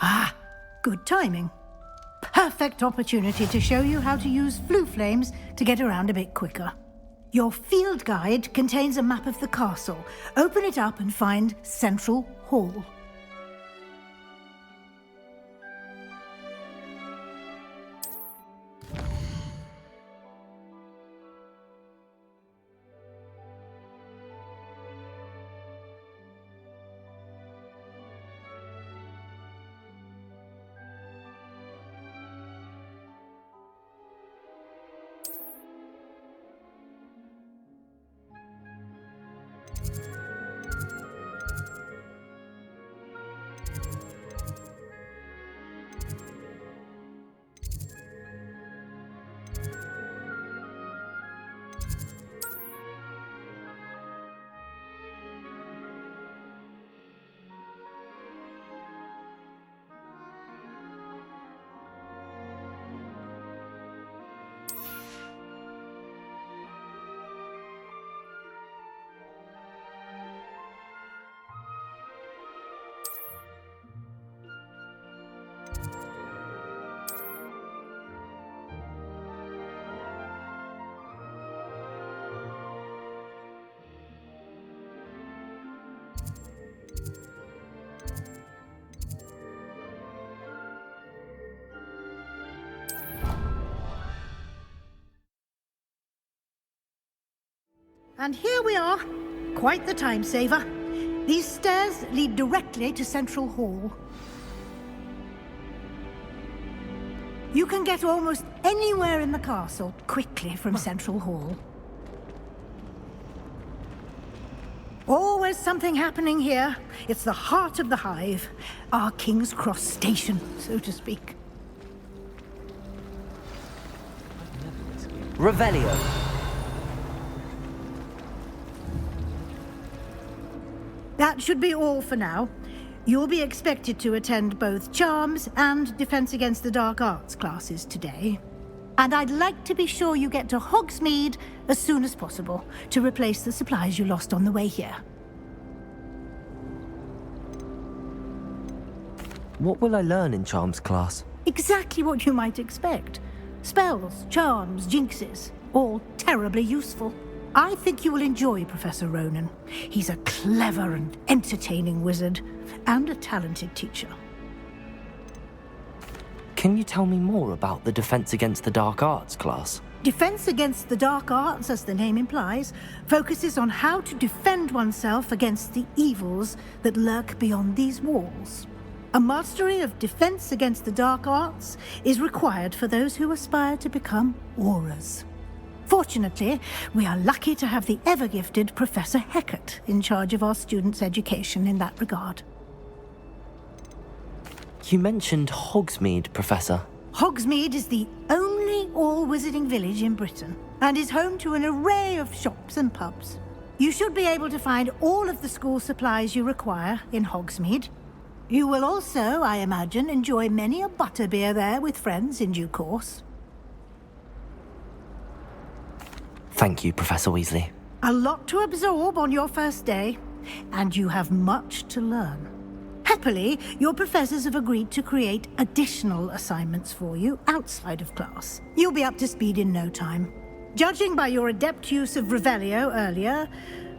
Ah, good timing. Perfect opportunity to show you how to use flue flames to get around a bit quicker. Your field guide contains a map of the castle. Open it up and find Central Hall. And here we are. Quite the time saver. These stairs lead directly to Central Hall. You can get almost anywhere in the castle quickly from Central Hall. Always something happening here. It's the heart of the hive. Our King's Cross station, so to speak. Revelio. That should be all for now. You'll be expected to attend both Charms and Defense Against the Dark Arts classes today. And I'd like to be sure you get to Hogsmeade as soon as possible to replace the supplies you lost on the way here. What will I learn in Charms class? Exactly what you might expect. Spells, charms, jinxes, all terribly useful. I think you will enjoy Professor Ronan. He's a clever and entertaining wizard, and a talented teacher. Can you tell me more about the Defense Against the Dark Arts class? Defense Against the Dark Arts, as the name implies, focuses on how to defend oneself against the evils that lurk beyond these walls. A mastery of Defense Against the Dark Arts is required for those who aspire to become auras. Fortunately, we are lucky to have the ever-gifted Professor Hecat in charge of our students' education in that regard. You mentioned Hogsmeade, Professor. Hogsmeade is the only all-wizarding village in Britain, and is home to an array of shops and pubs. You should be able to find all of the school supplies you require in Hogsmeade. You will also, I imagine, enjoy many a butterbeer there with friends in due course. Thank you, Professor Weasley. A lot to absorb on your first day, and you have much to learn. Happily, your professors have agreed to create additional assignments for you outside of class. You'll be up to speed in no time. Judging by your adept use of Revelio earlier,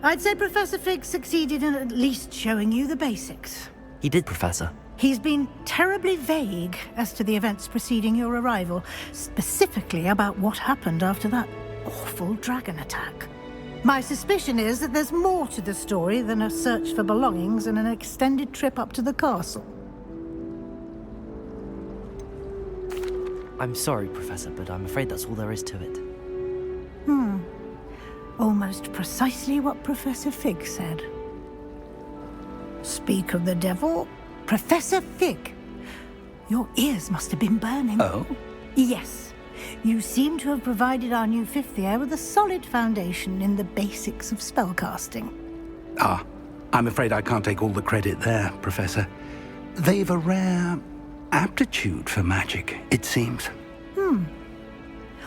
I'd say Professor Fig succeeded in at least showing you the basics. He did, Professor. He's been terribly vague as to the events preceding your arrival, specifically about what happened after that awful dragon attack. My suspicion is that there's more to the story than a search for belongings and an extended trip up to the castle. I'm sorry, Professor, but I'm afraid that's all there is to it. Almost precisely what Professor Fig said. Speak of the devil, Professor Fig. Your ears must have been burning. Oh? Yes. You seem to have provided our new fifth year with a solid foundation in the basics of spellcasting. Ah, I'm afraid I can't take all the credit there, Professor. They've a rare aptitude for magic, it seems.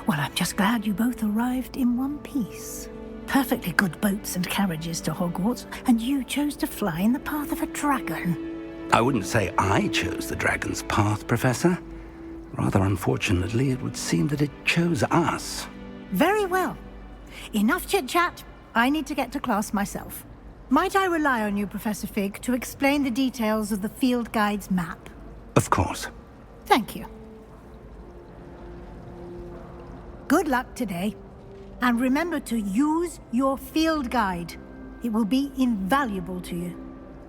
Well, I'm just glad you both arrived in one piece. perfectly good boats and carriages to Hogwarts, and you chose to fly in the path of a dragon. I wouldn't say I chose the dragon's path, Professor. Rather unfortunately, it would seem that it chose us. Very well. Enough chit-chat. I need to get to class myself. Might I rely on you, Professor Fig, to explain the details of the field guide's map? Of course. Thank you. Good luck today. And remember to use your field guide. It will be invaluable to you.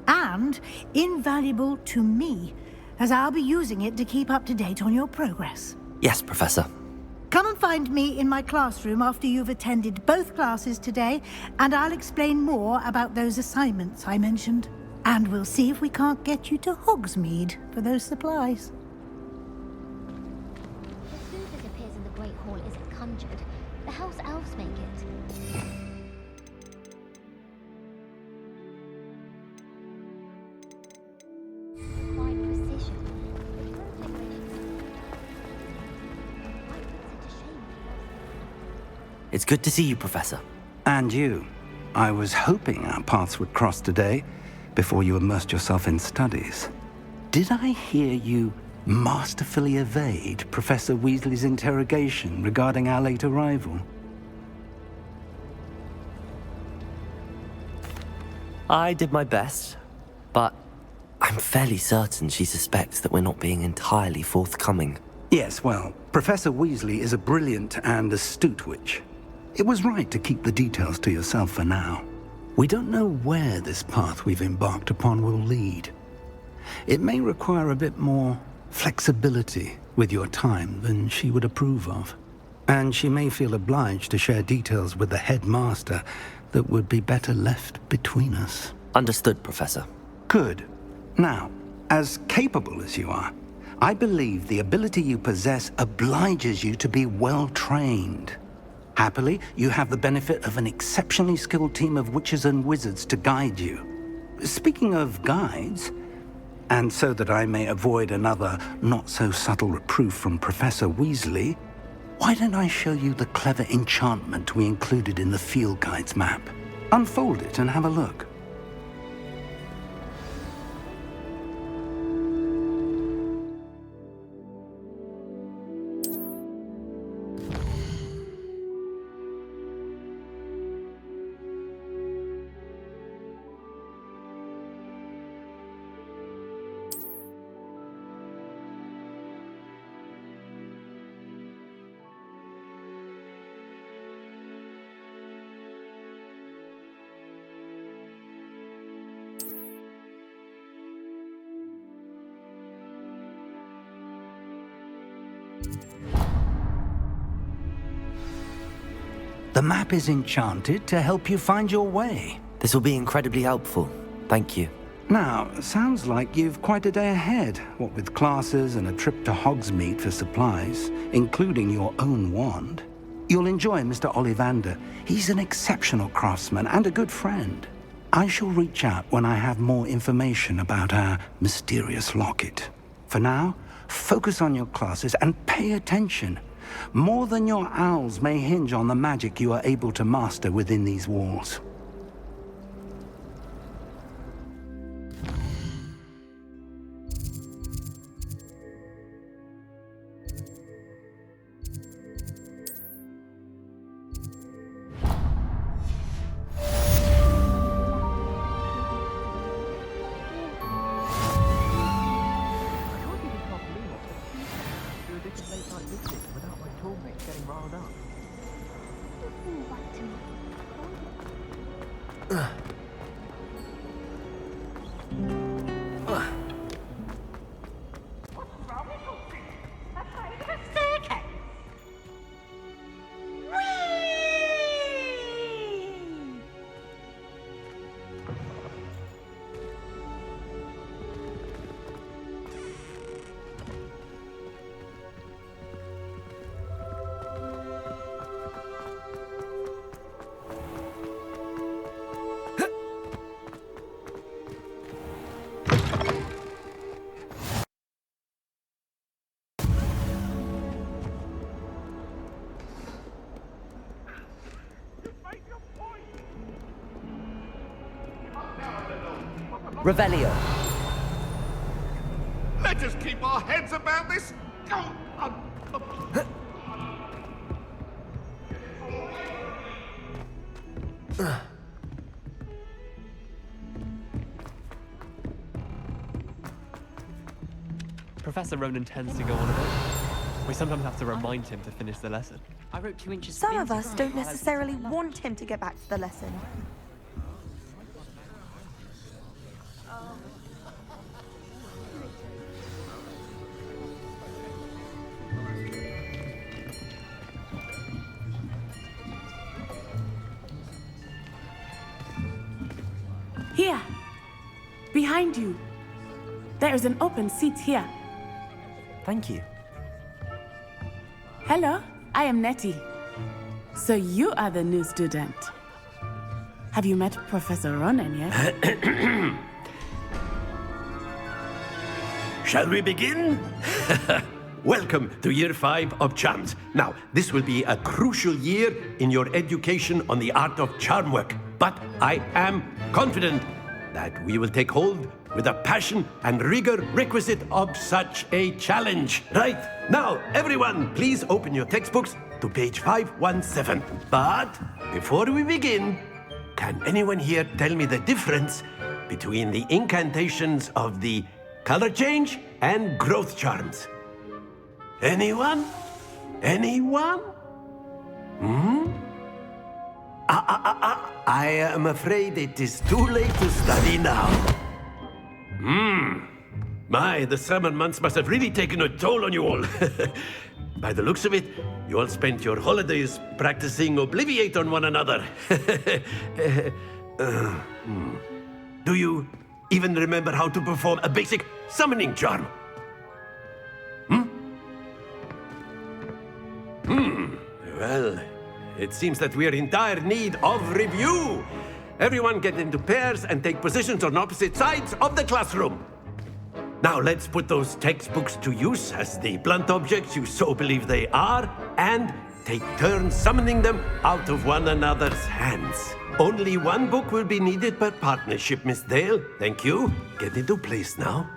And invaluable to me, as I'll be using it to keep up to date on your progress. Yes, Professor. Come and find me in my classroom after you've attended both classes today, and I'll explain more about those assignments I mentioned. And we'll see if we can't get you to Hogsmeade for those supplies. The food that appears in the Great Hall isn't conjured. The house elves make it. Required precision. The current decorations. I think it's such a shame we lost. It's good to see you, Professor. And you. I was hoping our paths would cross today, before you immersed yourself in studies. Did I hear you masterfully evade Professor Weasley's interrogation regarding our late arrival? I did my best, but I'm fairly certain she suspects that we're not being entirely forthcoming. Yes, well, Professor Weasley is a brilliant and astute witch. It was right to keep the details to yourself for now. We don't know where this path we've embarked upon will lead. It may require a bit more flexibility with your time than she would approve of. And she may feel obliged to share details with the headmaster that would be better left between us. Understood, Professor. Good. Now, as capable as you are, I believe the ability you possess obliges you to be well trained. Happily, you have the benefit of an exceptionally skilled team of witches and wizards to guide you. Speaking of guides, and so that I may avoid another not-so-subtle reproof from Professor Weasley, why don't I show you the clever enchantment we included in the field guide's map? Unfold it and have a look. The map is enchanted to help you find your way. This will be incredibly helpful. Thank you. Now, sounds like you've quite a day ahead, what with classes and a trip to Hogsmeade for supplies, including your own wand. You'll enjoy Mr. Ollivander. He's an exceptional craftsman and a good friend. I shall reach out when I have more information about our mysterious locket. For now, focus on your classes and pay attention. More than your owls may hinge on the magic you are able to master within these walls. Revelio. Let us keep our heads about this. Professor Ronan tends to go on a bit. We sometimes have to remind him to finish the lesson. I wrote 2 inches. Some of us don't necessarily want him to get back to the lesson. Here, behind you. There is an open seat here. Thank you. Hello, I am Nettie. So you are the new student. Have you met Professor Ronan yet? Shall we begin? Welcome to Year 5 of Charms. Now, this will be a crucial year in your education on the art of charm work. But I am confident that we will take hold with the passion and rigor requisite of such a challenge. Right, now, everyone, please open your textbooks to page 517. But before we begin, can anyone here tell me the difference between the incantations of the color change and growth charms? Anyone? Anyone? I am afraid it is too late to study now. My, the summer months must have really taken a toll on you all. By the looks of it, you all spent your holidays practicing Obliviate on one another. Do you even remember how to perform a basic summoning charm? Well, it seems that we are in dire need of review. Everyone get into pairs and take positions on opposite sides of the classroom. Now let's put those textbooks to use as the blunt objects you so believe they are, and take turns summoning them out of one another's hands. Only one book will be needed per partnership, Miss Dale. Thank you. Get into place now.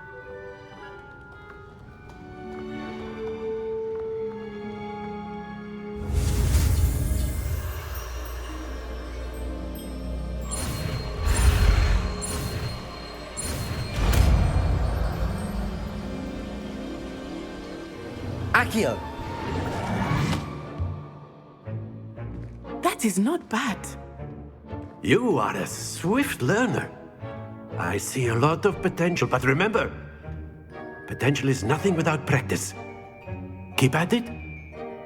Accio. That is not bad. You are a swift learner. I see a lot of potential, but remember, potential is nothing without practice. Keep at it.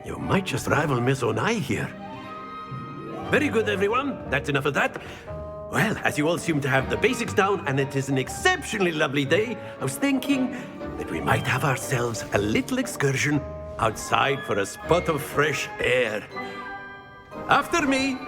You might just rival Miss Onai here. Very good, everyone. That's enough of that. Well, as you all seem to have the basics down, and it is an exceptionally lovely day, I was thinking that we might have ourselves a little excursion outside for a spot of fresh air. After me.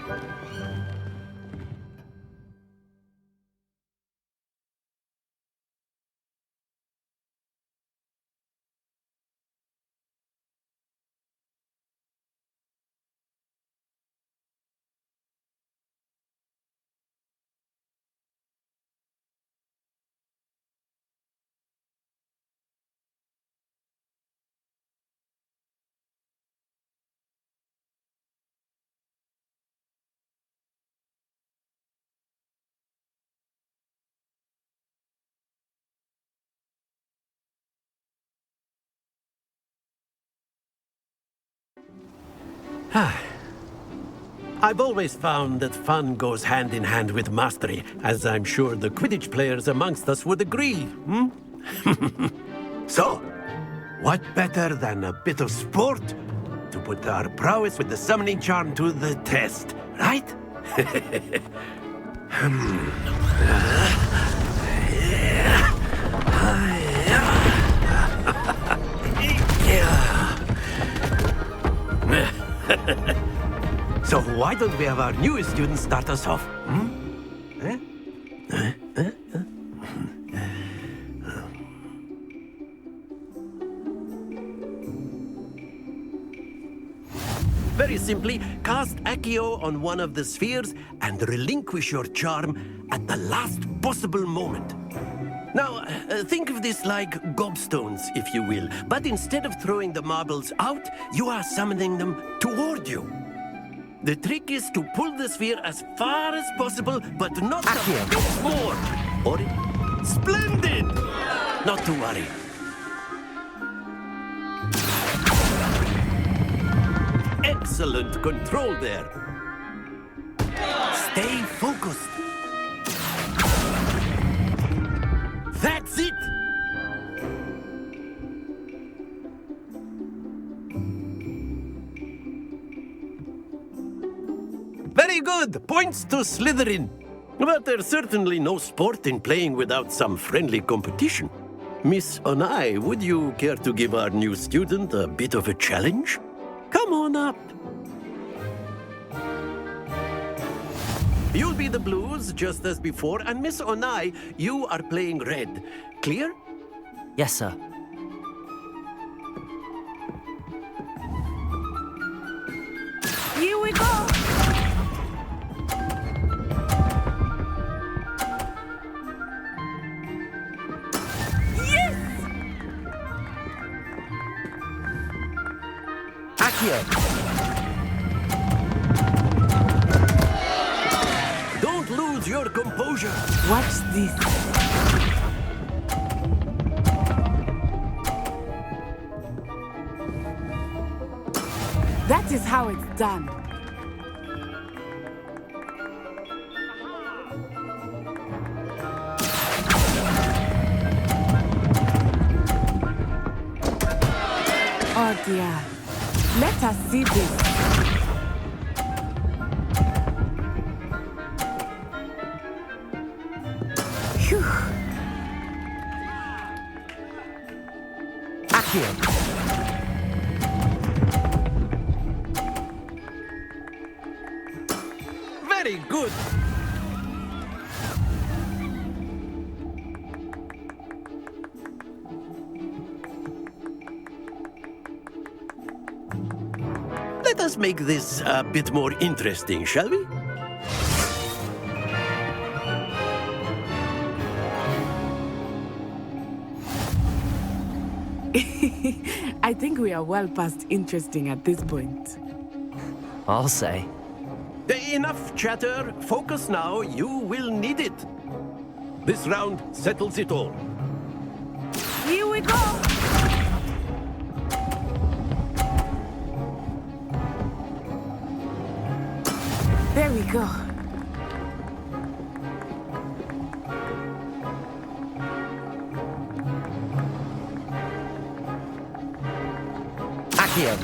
I've always found that fun goes hand in hand with mastery, as I'm sure the Quidditch players amongst us would agree, So, what better than a bit of sport to put our prowess with the summoning charm to the test, right? So why don't we have our newest student start us off? Very simply, cast Accio on one of the spheres and relinquish your charm at the last possible moment. Now, think of this like gobstones, if you will. But instead of throwing the marbles out, you are summoning them toward you. The trick is to pull the sphere as far as possible, but not a bit more. Or splendid! Not to worry. Excellent control there. Stay focused. That's it! Very good! Points to Slytherin. But there's certainly no sport in playing without some friendly competition. Miss Onai, would you care to give our new student a bit of a challenge? Come on up. You'll be the blues, just as before, and Miss Onai, you are playing red. Clear? Yes, sir. Here we go! Yes! Accio! Don't lose your composure. Watch this. That is how it's done. Oh dear. Let us see this. Phew. Accio! Very good. Let us make this a bit more interesting, shall we? I think we are well past interesting at this point. I'll say. Enough chatter. Focus now. You will need it. This round settles it all. Here we go! There we go. Accio!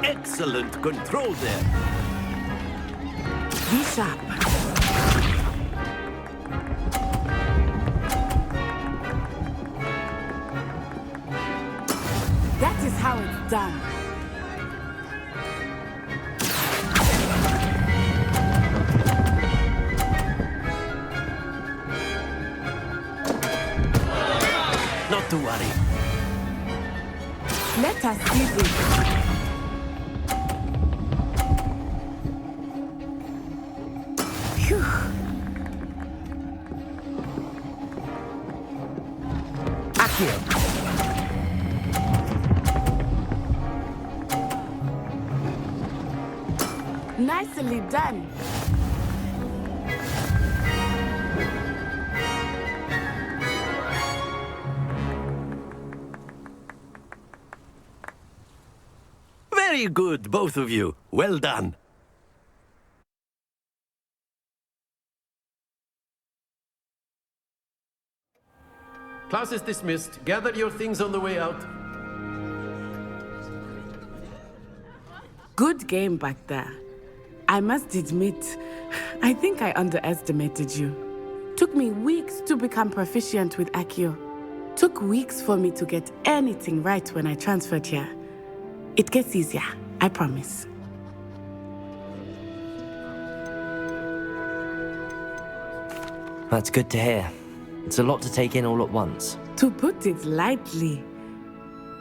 Excellent control there. Be sharp. That is how it's done. Not to worry. Let us see this. Phew. Accio! Nicely done. Very good, both of you. Well done. Class is dismissed. Gather your things on the way out. Good game back there. I must admit, I think I underestimated you. Took me weeks to become proficient with Accio. Took weeks for me to get anything right when I transferred here. It gets easier, I promise. That's good to hear. It's a lot to take in all at once. To put it lightly,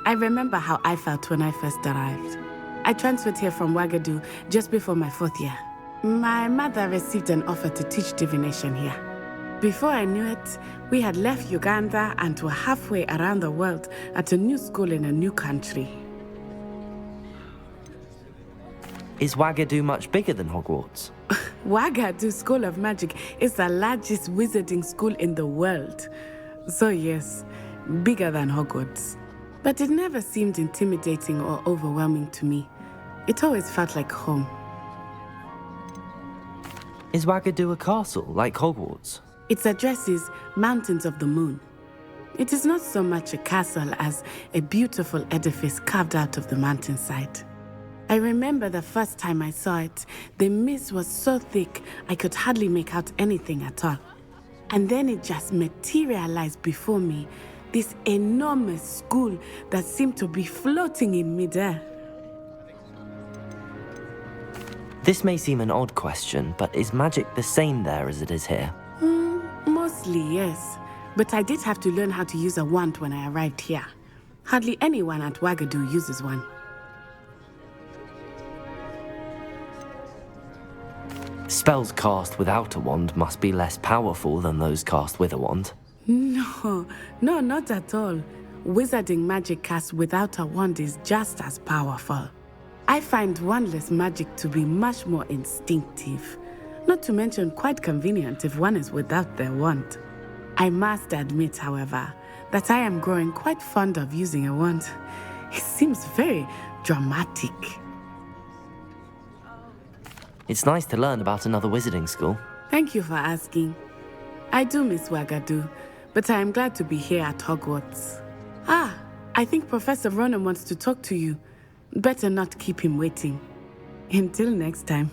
I remember how I felt when I first arrived. I transferred here from Wagadu just before my 4th year. My mother received an offer to teach divination here. Before I knew it, we had left Uganda and were halfway around the world at a new school in a new country. Is Wagadu much bigger than Hogwarts? Wagadu School of Magic is the largest wizarding school in the world. So yes, bigger than Hogwarts. But it never seemed intimidating or overwhelming to me. It always felt like home. Is Wagadu a castle, like Hogwarts? Its address is Mountains of the Moon. It is not so much a castle as a beautiful edifice carved out of the mountainside. I remember the first time I saw it, the mist was so thick I could hardly make out anything at all. And then it just materialized before me, this enormous school that seemed to be floating in midair. This may seem an odd question, but is magic the same there as it is here? Mostly, yes. But I did have to learn how to use a wand when I arrived here. Hardly anyone at Wagadu uses one. Spells cast without a wand must be less powerful than those cast with a wand. No, not at all. Wizarding magic cast without a wand is just as powerful. I find wandless magic to be much more instinctive. Not to mention quite convenient if one is without their wand. I must admit, however, that I am growing quite fond of using a wand. It seems very dramatic. It's nice to learn about another wizarding school. Thank you for asking. I do miss Wagadu, but I am glad to be here at Hogwarts. I think Professor Ronan wants to talk to you. Better not keep him waiting. Until next time.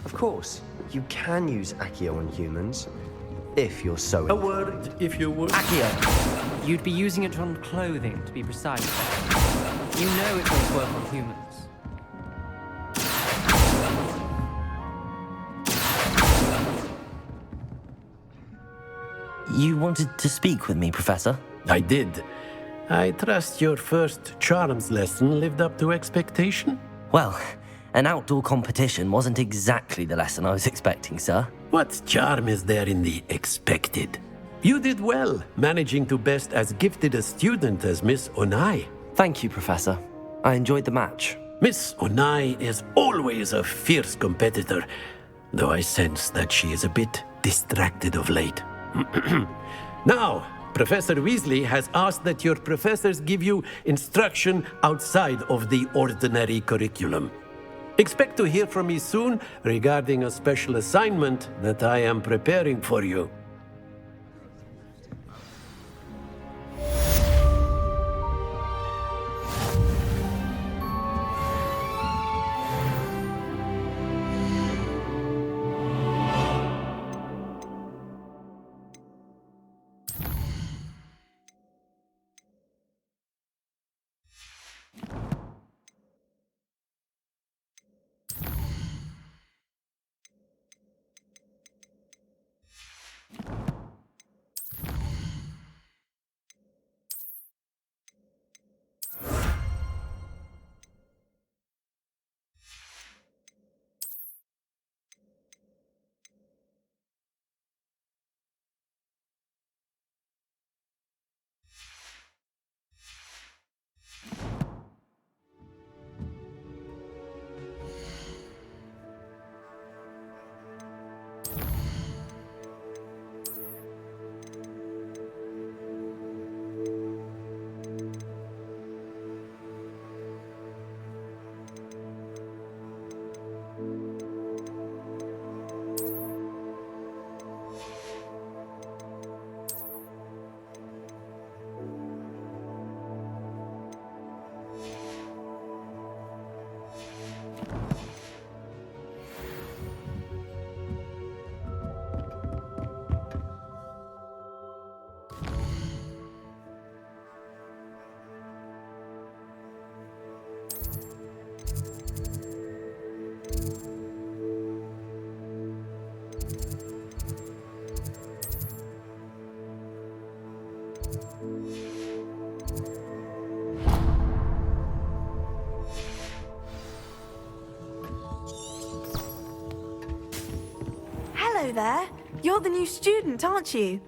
Of course, you can use Accio on humans, if you're so... A word, if you would. Accio. You'd be using it on clothing, to be precise. You know it won't work on humans. You wanted to speak with me, Professor? I did. I trust your first charms lesson lived up to expectation? Well, an outdoor competition wasn't exactly the lesson I was expecting, sir. What charm is there in the expected? You did well, managing to best as gifted a student as Miss Onai. Thank you, Professor. I enjoyed the match. Miss Onai is always a fierce competitor, though I sense that she is a bit distracted of late. Now, Professor Weasley has asked that your professors give you instruction outside of the ordinary curriculum. Expect to hear from me soon regarding a special assignment that I am preparing for you. Hello there. You're the new student, aren't you?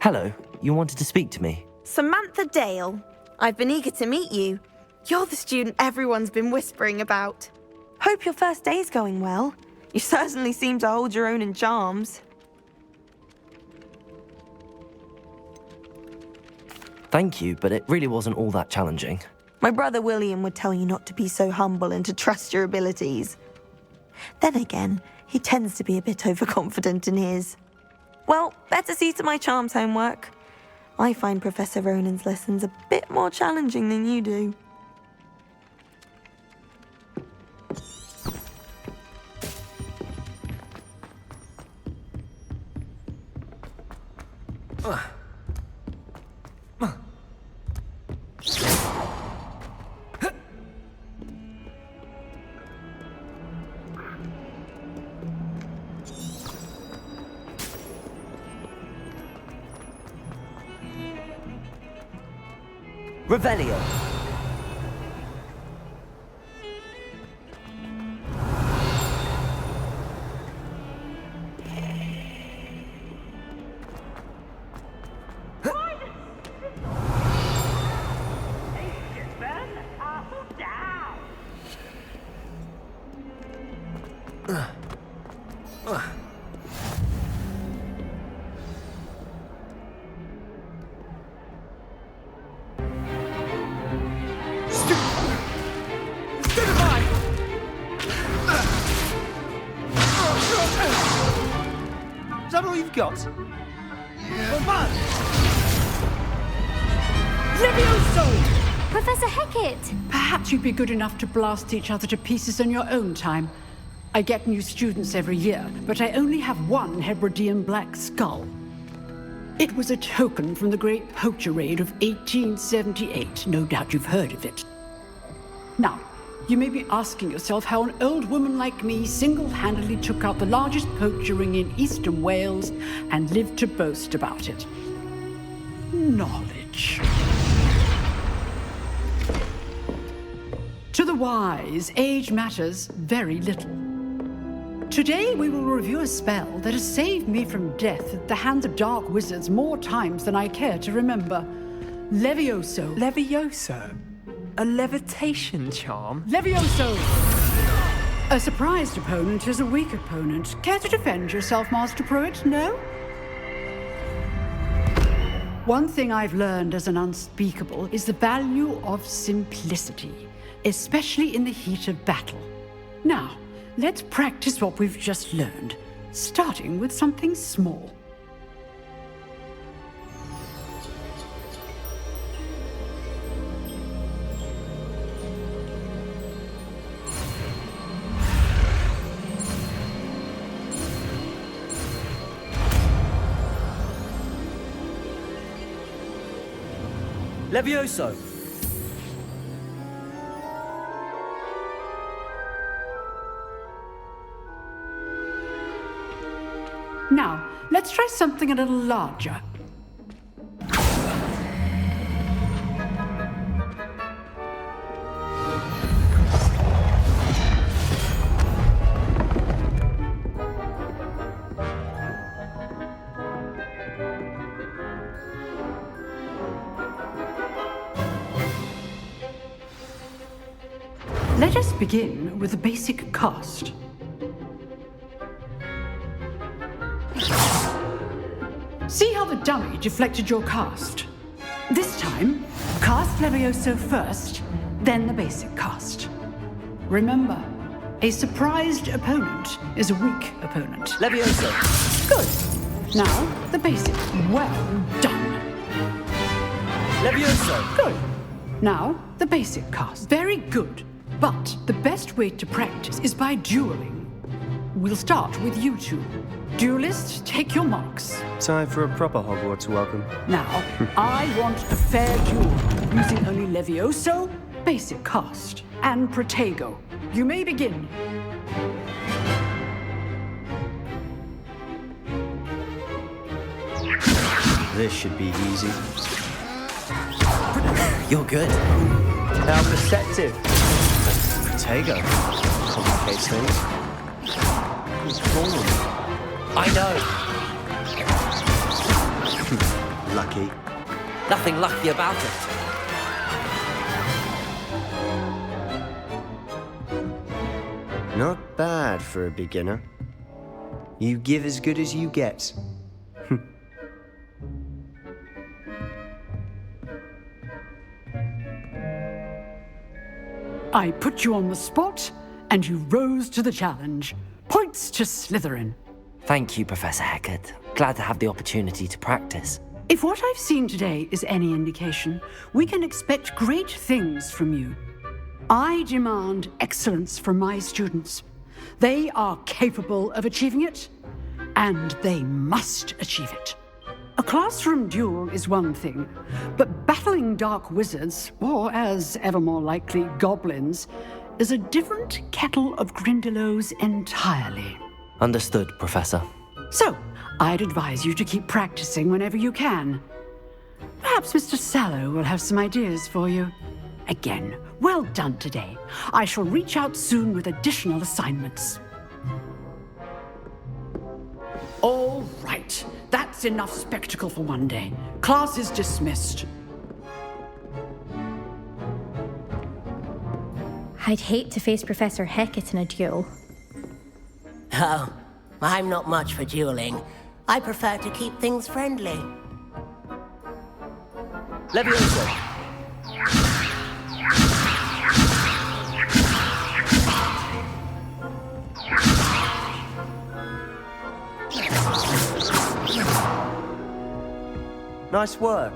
Hello, you wanted to speak to me? Samantha Dale. I've been eager to meet you. You're the student everyone's been whispering about. Hope your first day's going well. You certainly seem to hold your own in charms. Thank you, but it really wasn't all that challenging. My brother William would tell you not to be so humble and to trust your abilities. Then again, he tends to be a bit overconfident in his. Well, better see to my charms homework. I find Professor Ronan's lessons a bit more challenging than you do. Revelio. Is that all you've got? Levioso! Professor Hecat! Perhaps you'd be good enough to blast each other to pieces in your own time. I get new students every year, but I only have one Hebridean black skull. It was a token from the Great Poacher Raid of 1878. No doubt you've heard of it. Now, you may be asking yourself how an old woman like me single-handedly took out the largest poacher ring in eastern Wales and lived to boast about it. Knowledge. To the wise, age matters very little. Today we will review a spell that has saved me from death at the hands of dark wizards more times than I care to remember. Levioso. Levioso? A levitation charm? Levioso! A surprised opponent is a weak opponent. Care to defend yourself, Master Pruitt? No? One thing I've learned as an unspeakable is the value of simplicity, especially in the heat of battle. Now, let's practice what we've just learned, starting with something small. Levioso! Now, let's try something a little larger. Let us begin with the basic cast. See how the dummy deflected your cast? This time, cast Levioso first, then the basic cast. Remember, a surprised opponent is a weak opponent. Levioso! Good. Now, the basic. Well done. Levioso! Good. Now, the basic cast. Very good. But the best way to practice is by dueling. We'll start with you two. Duelists, take your marks. Time for a proper Hogwarts welcome. Now, I want a fair duel, using only Levioso, basic cast, and Protego. You may begin. This should be easy. You're good. How perceptive. Protego. Complicates things. transform. I know. Lucky. Nothing lucky about it. Not bad for a beginner. You give as good as you get. I put you on the spot, and you rose to the challenge. Points to Slytherin. Thank you, Professor Hecat. Glad to have the opportunity to practice. If what I've seen today is any indication, we can expect great things from you. I demand excellence from my students. They are capable of achieving it, and they must achieve it. A classroom duel is one thing, but battling dark wizards, or as ever more likely, goblins, is a different kettle of Grindylows entirely. Understood, Professor. So, I'd advise you to keep practicing whenever you can. Perhaps Mr. Sallow will have some ideas for you. Again, well done today. I shall reach out soon with additional assignments. All right, that's enough spectacle for one day. Class is dismissed. I'd hate to face Professor Hecat in a duel. Oh, I'm not much for dueling. I prefer to keep things friendly. Levioso. Nice work.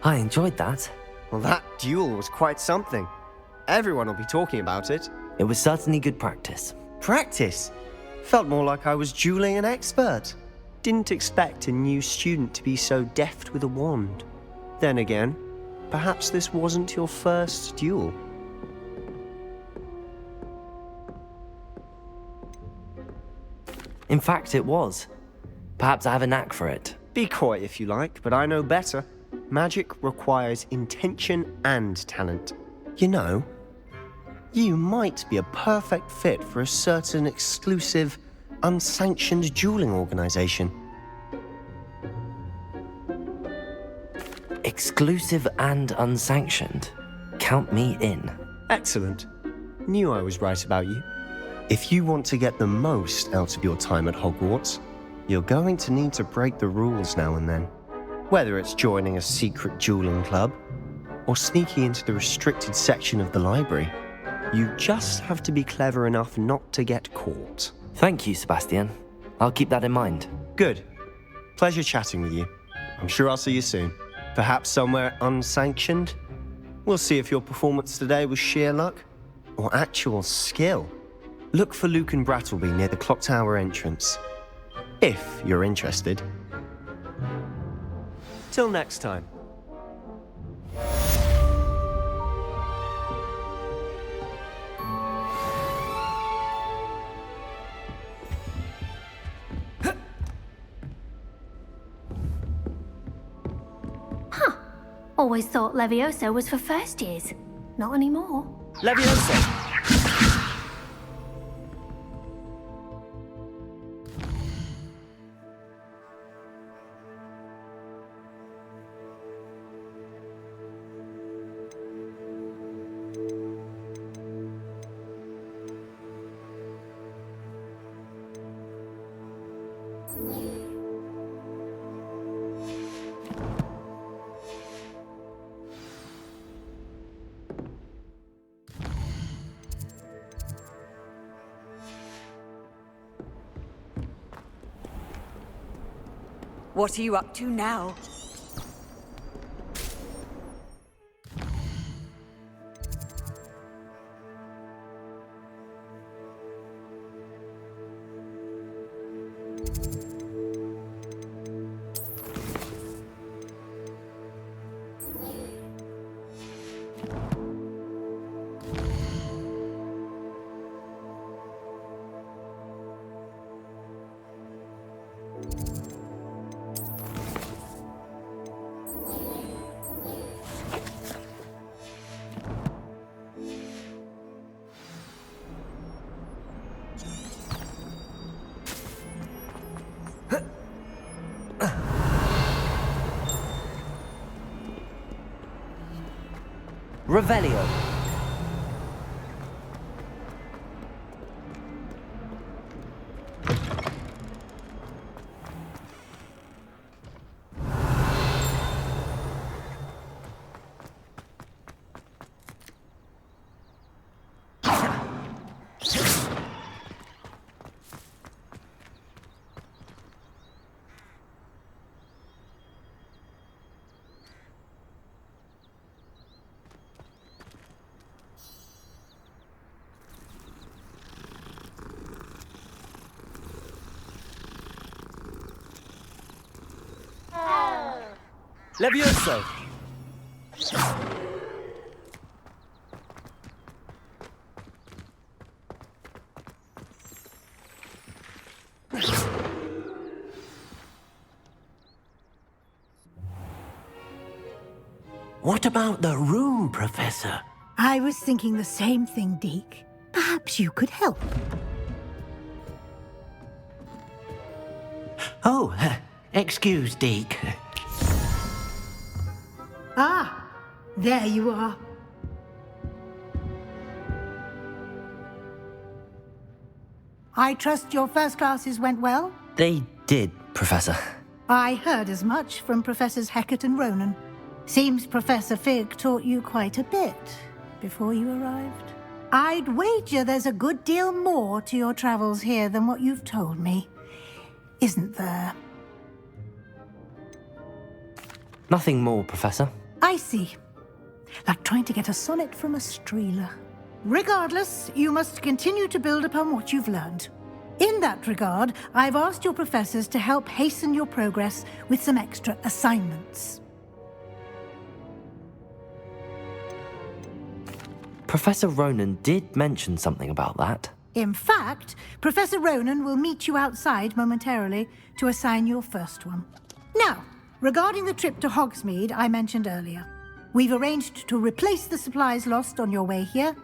I enjoyed that. Well, that duel was quite something. Everyone will be talking about it. It was certainly good practice. Practice? Felt more like I was dueling an expert. Didn't expect a new student to be so deft with a wand. Then again, perhaps this wasn't your first duel. In fact, it was. Perhaps I have a knack for it. Be coy if you like, but I know better. Magic requires intention and talent. You know, you might be a perfect fit for a certain exclusive, unsanctioned dueling organization. Exclusive and unsanctioned. Count me in. Excellent. Knew I was right about you. If you want to get the most out of your time at Hogwarts, you're going to need to break the rules now and then. Whether it's joining a secret dueling club, or sneaking into the restricted section of the library, you just have to be clever enough not to get caught. Thank you, Sebastian. I'll keep that in mind. Good. Pleasure chatting with you. I'm sure I'll see you soon. Perhaps somewhere unsanctioned? We'll see if your performance today was sheer luck or actual skill. Look for Luke and Brattleby near the clock tower entrance, if you're interested. Till next time. Always thought Levioso was for first years. Not anymore. Levioso! What are you up to now? Revelio. Levioso! What about the room, Professor? I was thinking the same thing, Deke. Perhaps you could help. Oh, excuse, Deke. Ah, there you are. I trust your first classes went well? They did, Professor. I heard as much from Professors Hecat and Ronan. Seems Professor Fig taught you quite a bit before you arrived. I'd wager there's a good deal more to your travels here than what you've told me. Isn't there? Nothing more, Professor. I see. Like trying to get a sonnet from a streeler. Regardless, you must continue to build upon what you've learned. In that regard, I've asked your professors to help hasten your progress with some extra assignments. Professor Ronan did mention something about that. In fact, Professor Ronan will meet you outside momentarily to assign your first one. Now, regarding the trip to Hogsmeade I mentioned earlier, we've arranged to replace the supplies lost on your way here,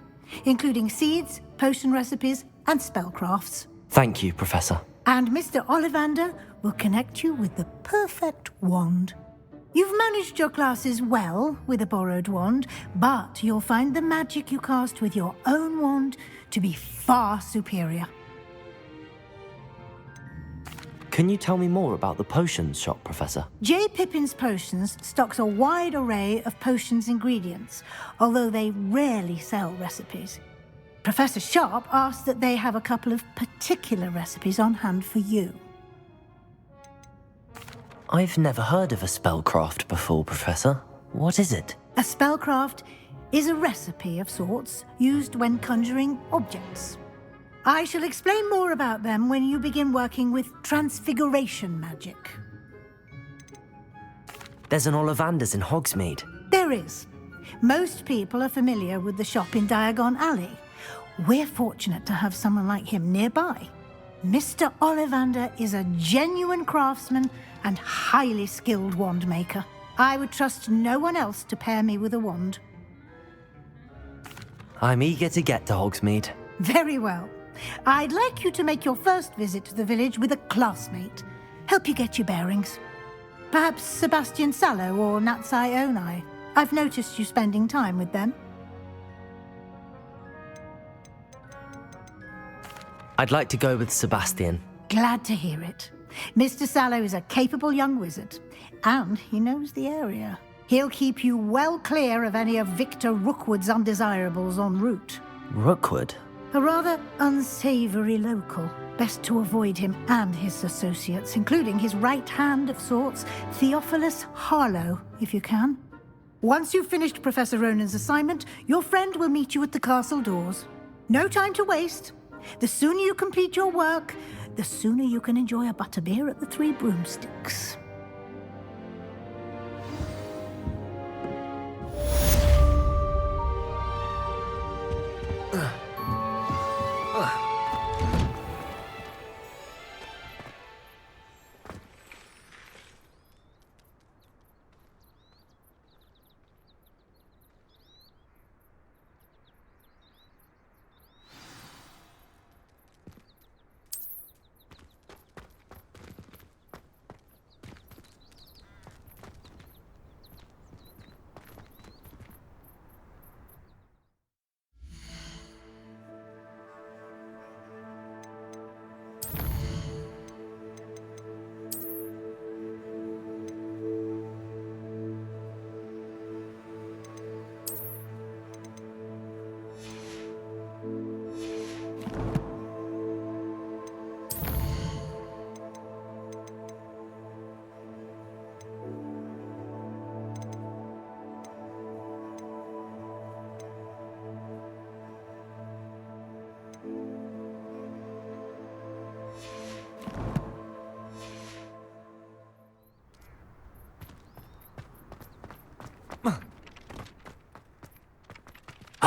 including seeds, potion recipes, and spellcrafts. Thank you, Professor. And Mr. Ollivander will connect you with the perfect wand. You've managed your classes well with a borrowed wand, but you'll find the magic you cast with your own wand to be far superior. Can you tell me more about the potions shop, Professor? J. Pippin's Potions stocks a wide array of potions ingredients, although they rarely sell recipes. Professor Sharp asked that they have a couple of particular recipes on hand for you. I've never heard of a spellcraft before, Professor. What is it? A spellcraft is a recipe of sorts used when conjuring objects. I shall explain more about them when you begin working with transfiguration magic. There's an Ollivander's in Hogsmeade. There is. Most people are familiar with the shop in Diagon Alley. We're fortunate to have someone like him nearby. Mr. Ollivander is a genuine craftsman and highly skilled wand maker. I would trust no one else to pair me with a wand. I'm eager to get to Hogsmeade. Very well. I'd like you to make your first visit to the village with a classmate. Help you get your bearings. Perhaps Sebastian Sallow or Natsai Onai. I've noticed you spending time with them. I'd like to go with Sebastian. Glad to hear it. Mr. Sallow is a capable young wizard, and he knows the area. He'll keep you well clear of any of Victor Rookwood's undesirables en route. Rookwood? A rather unsavory local. Best to avoid him and his associates, including his right hand of sorts, Theophilus Harlow, if you can. Once you've finished Professor Ronan's assignment, your friend will meet you at the castle doors. No time to waste. The sooner you complete your work, the sooner you can enjoy a butterbeer at the Three Broomsticks.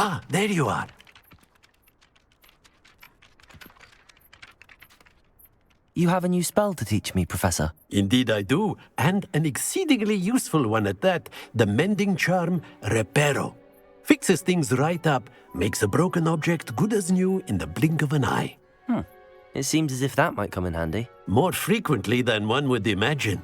Ah, there you are. You have a new spell to teach me, Professor. Indeed I do, and an exceedingly useful one at that. The mending charm, Reparo. Fixes things right up, makes a broken object good as new in the blink of an eye. It seems as if that might come in handy. More frequently than one would imagine.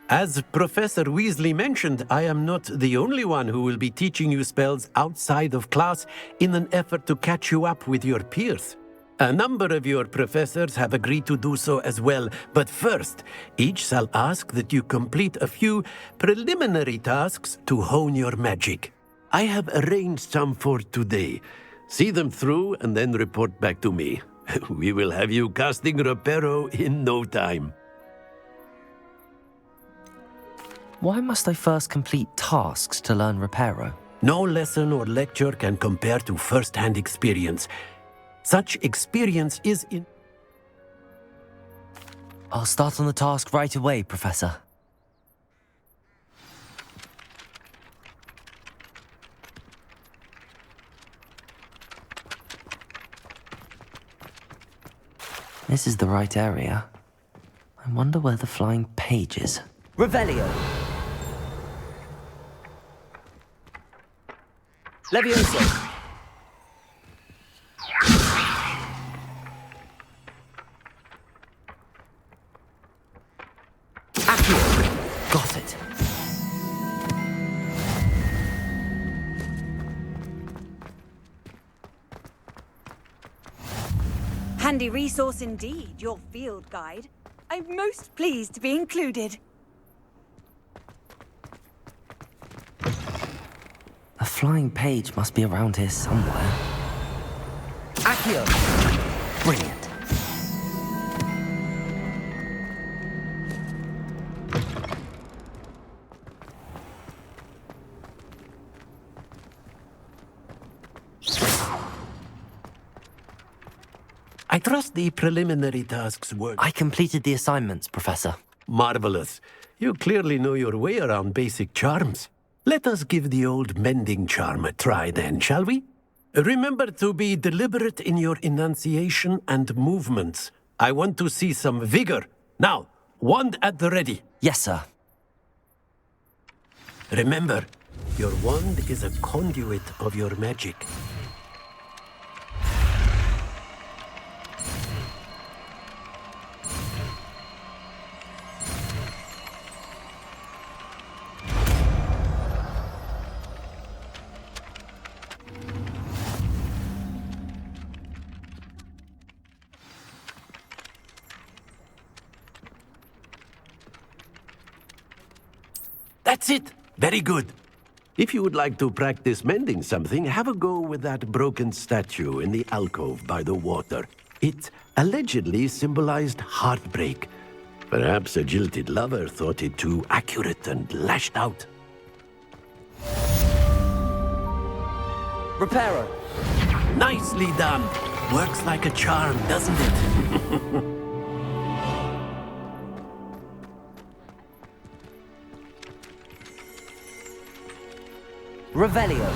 As Professor Weasley mentioned, I am not the only one who will be teaching you spells outside of class in an effort to catch you up with your peers. A number of your professors have agreed to do so as well, but first, each shall ask that you complete a few preliminary tasks to hone your magic. I have arranged some for today. See them through and then report back to me. We will have you casting Reparo in no time. Why must I first complete tasks to learn Reparo? No lesson or lecture can compare to first-hand experience. Such experience is in... I'll start on the task right away, Professor. This is the right area. I wonder where the flying page is. Revelio! Levioso! Accio! Got it. Handy resource indeed, your field guide. I'm most pleased to be included. A flying page must be around here somewhere. Accio! Brilliant. I trust the preliminary tasks were... I completed the assignments, Professor. Marvelous. You clearly know your way around basic charms. Let us give the old mending charm a try then, shall we? Remember to be deliberate in your enunciation and movements. I want to see some vigor. Now, wand at the ready. Yes, sir. Remember, your wand is a conduit of your magic. That's it! Very good. If you would like to practice mending something, have a go with that broken statue in the alcove by the water. It allegedly symbolized heartbreak. Perhaps a jilted lover thought it too accurate and lashed out. Reparo! Nicely done! Works like a charm, doesn't it? Revelio.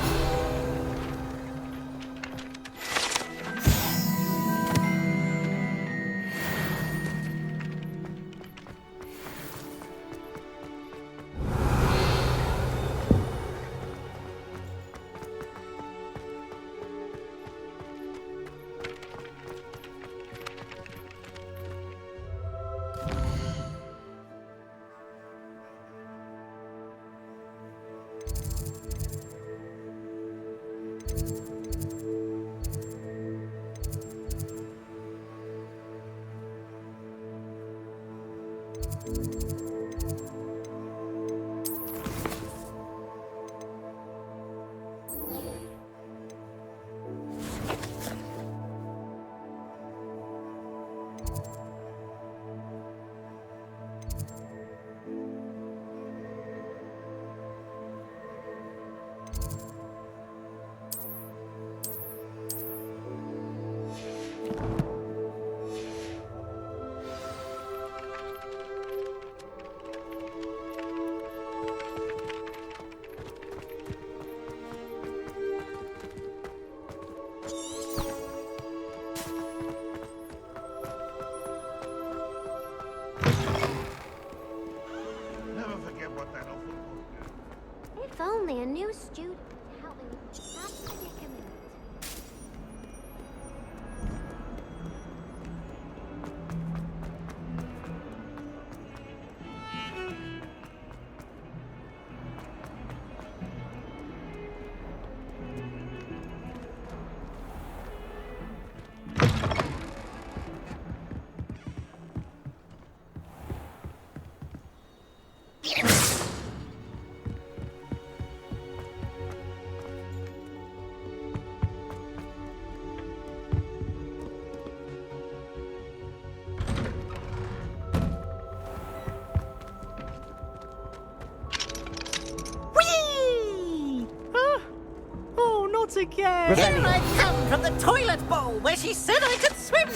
Revelio. Here I come from the toilet bowl where she said I could swim.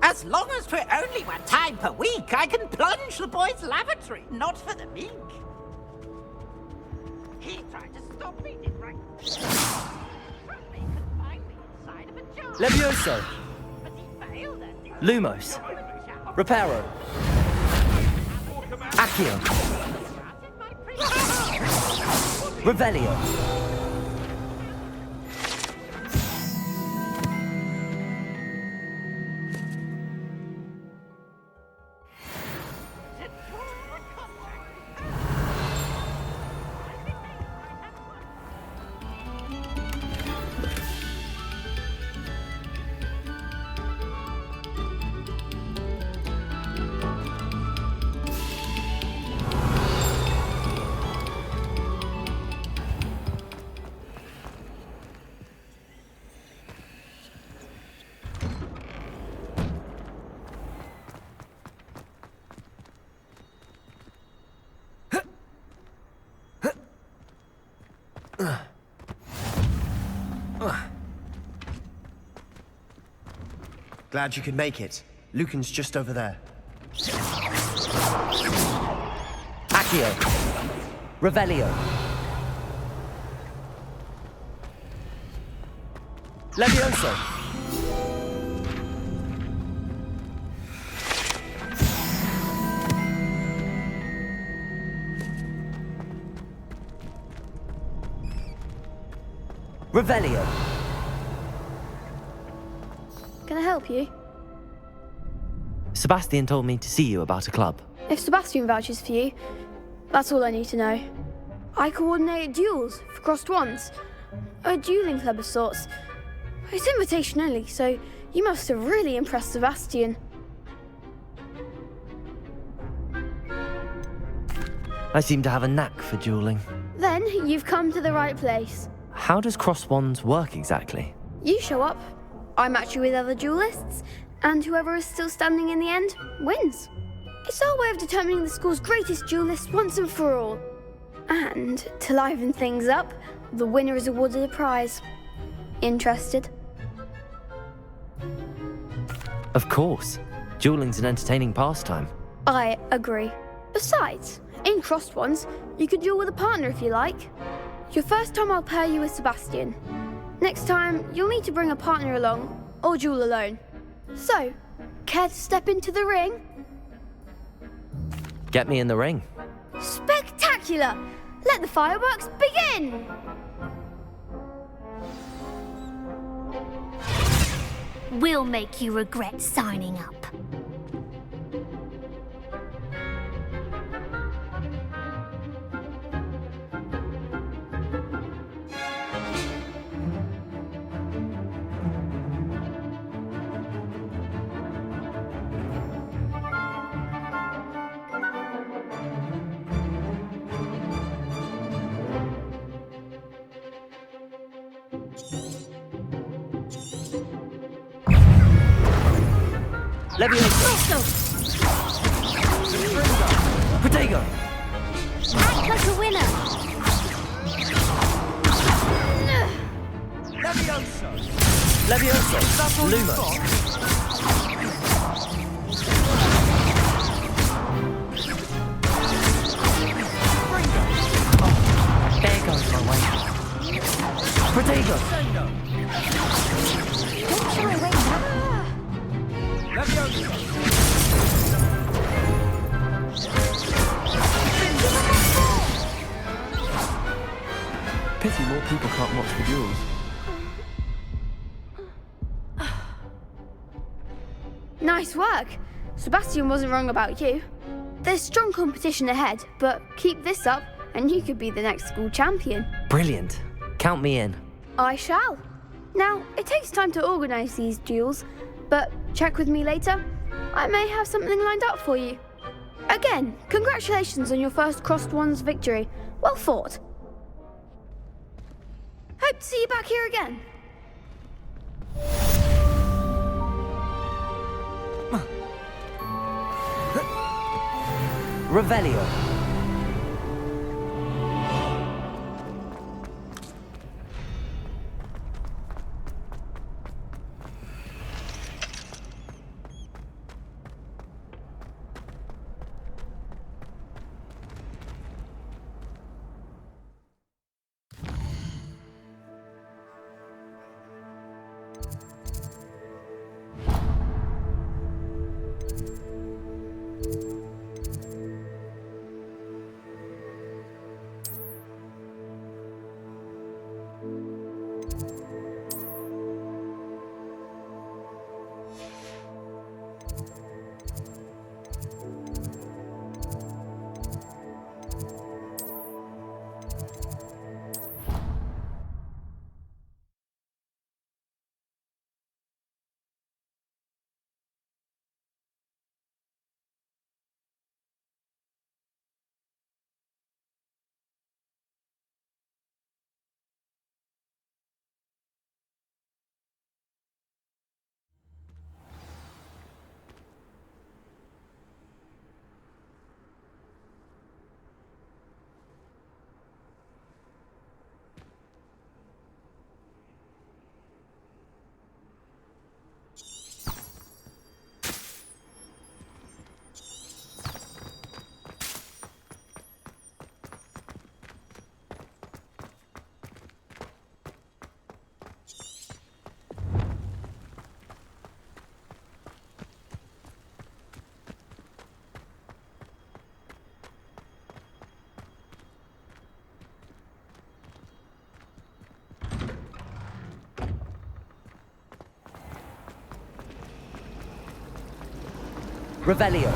As long as for only 1 time per week, I can plunge the boys' lavatory, not for the mink. He tried to stop me, did right? Probably could find me inside of a jar. Levioso. But he failed us. Lumos. Reparo. Accio. Revelio. Glad you could make it. Lucan's just over there. Accio. Revelio. Levioso. Revelio. Can I help you? Sebastian told me to see you about a club. If Sebastian vouches for you, that's all I need to know. I coordinate duels for crossed wands. A dueling club of sorts. It's invitation only, so you must have really impressed Sebastian. I seem to have a knack for dueling. Then you've come to the right place. How does cross wands work exactly? You show up, I match you with other duelists, and whoever is still standing in the end wins. It's our way of determining the school's greatest duelist once and for all. And to liven things up, the winner is awarded a prize. Interested? Of course. Dueling's an entertaining pastime. I agree. Besides, in crossed ones, you can duel with a partner if you like. Your first time I'll pair you with Sebastian. Next time, you'll need to bring a partner along, or duel alone. So, care to step into the ring? Get me in the ring. Spectacular! Let the fireworks begin! We'll make you regret signing up. Levioso! Protego! Act like a winner! Levioso! Levioso! Lumos! There goes my way. Protego! Don't shy away now. Pity more people can't watch the duels. Nice work. Sebastian wasn't wrong about you. There's strong competition ahead, but keep this up and you could be the next school champion. Brilliant. Count me in. I shall. Now, it takes time to organise these duels, but check with me later. I may have something lined up for you. Again, congratulations on your first crossed wands victory. Well fought. Hope to see you back here again. Revelio. Revelio.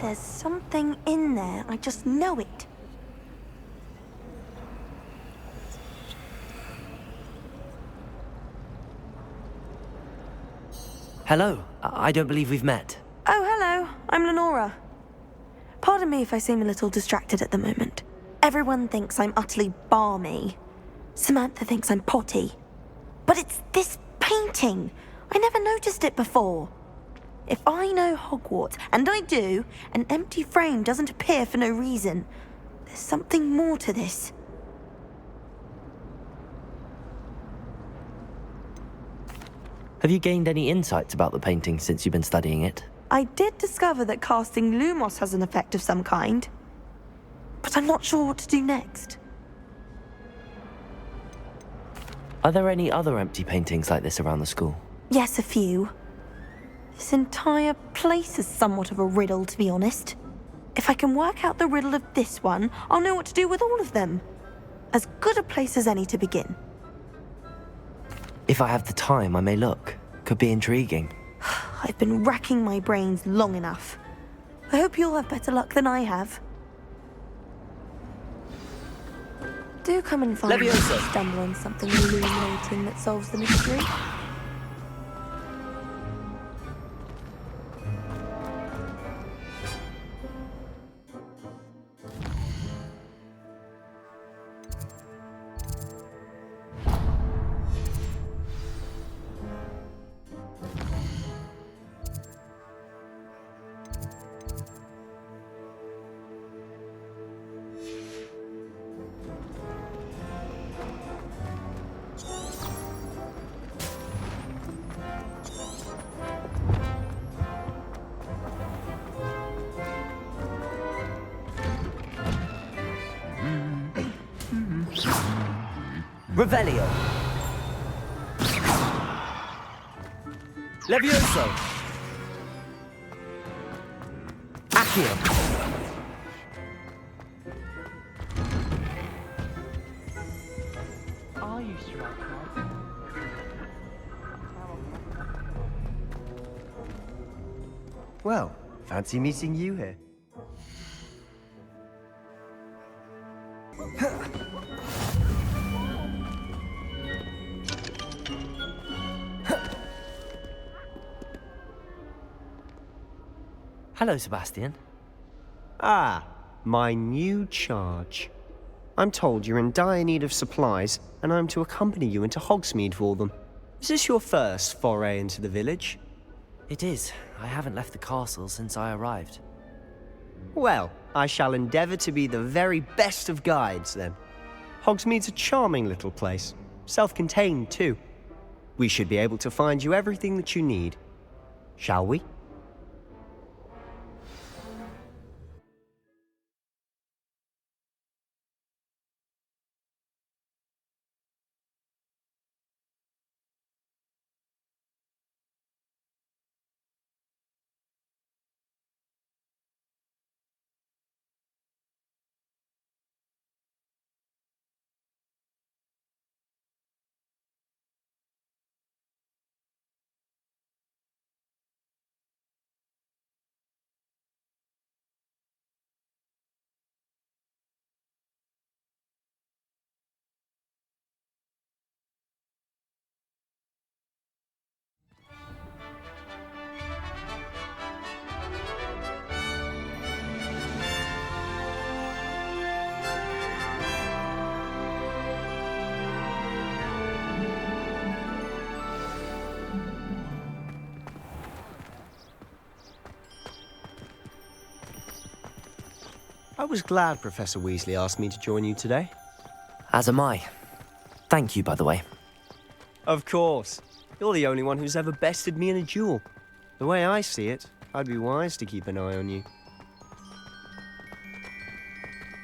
There's something in there. I just know it. Hello. I don't believe we've met. Oh, hello. I'm Lenora. Pardon me if I seem a little distracted at the moment. Everyone thinks I'm utterly balmy. Samantha thinks I'm potty. But it's this painting. I never noticed it before. If I know Hogwarts, and I do, an empty frame doesn't appear for no reason. There's something more to this. Have you gained any insights about the painting since you've been studying it? I did discover that casting Lumos has an effect of some kind. But I'm not sure what to do next. Are there any other empty paintings like this around the school? Yes, a few. This entire place is somewhat of a riddle, to be honest. If I can work out the riddle of this one, I'll know what to do with all of them. As good a place as any to begin. If I have the time, I may look. Could be intriguing. I've been racking my brains long enough. I hope you'll have better luck than I have. Do come and find me if you stumble on something illuminating that solves the mystery. Revelio. Levioso. Accio. Are you struck? Well, fancy meeting you here. Hello, Sebastian. Ah, my new charge. I'm told you're in dire need of supplies, and I'm to accompany you into Hogsmeade for them. Is this your first foray into the village? It is. I haven't left the castle since I arrived. Well, I shall endeavour to be the very best of guides, then. Hogsmeade's a charming little place, self-contained too. We should be able to find you everything that you need. Shall we? I was glad Professor Weasley asked me to join you today. As am I. Thank you, by the way. Of course. You're the only one who's ever bested me in a duel. The way I see it, I'd be wise to keep an eye on you.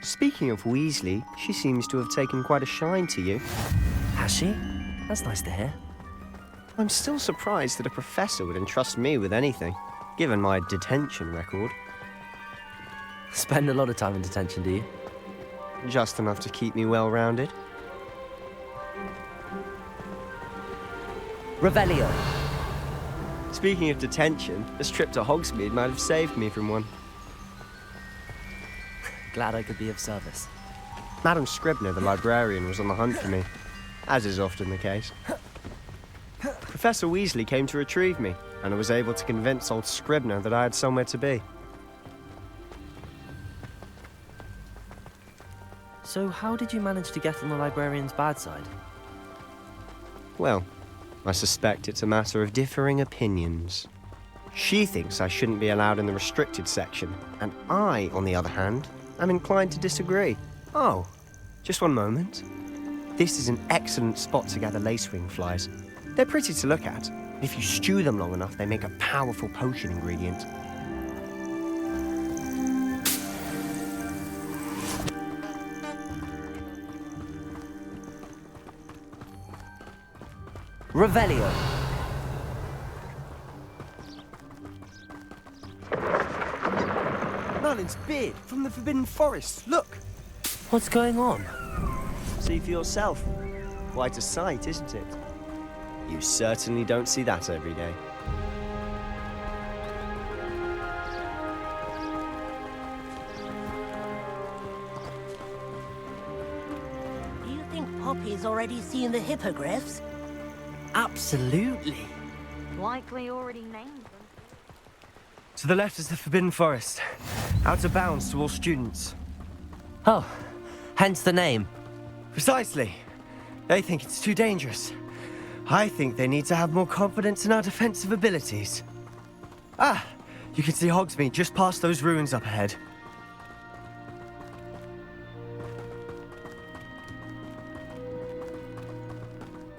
Speaking of Weasley, she seems to have taken quite a shine to you. Has she? That's nice to hear. I'm still surprised that a professor would entrust me with anything, given my detention record. Spend a lot of time in detention, do you? Just enough to keep me well-rounded. Revelio. Speaking of detention, this trip to Hogsmeade might have saved me from one. Glad I could be of service. Madam Scribner, the librarian, was on the hunt for me, as is often the case. Professor Weasley came to retrieve me, and I was able to convince old Scribner that I had somewhere to be. So how did you manage to get on the librarian's bad side? Well, I suspect it's a matter of differing opinions. She thinks I shouldn't be allowed in the restricted section, and I, on the other hand, am inclined to disagree. Oh, just one moment. This is an excellent spot to gather lacewing flies. They're pretty to look at. If you stew them long enough, they make a powerful potion ingredient. Revelio. Merlin's beard from the Forbidden Forest. Look! What's going on? See for yourself. Quite a sight, isn't it? You certainly don't see that every day. Do you think Poppy's already seen the hippogriffs? Absolutely. Likely already named them. To the left is the Forbidden Forest. Out of bounds to all students. Oh, hence the name. Precisely. They think it's too dangerous. I think they need to have more confidence in our defensive abilities. Ah, you can see Hogsmeade just past those ruins up ahead.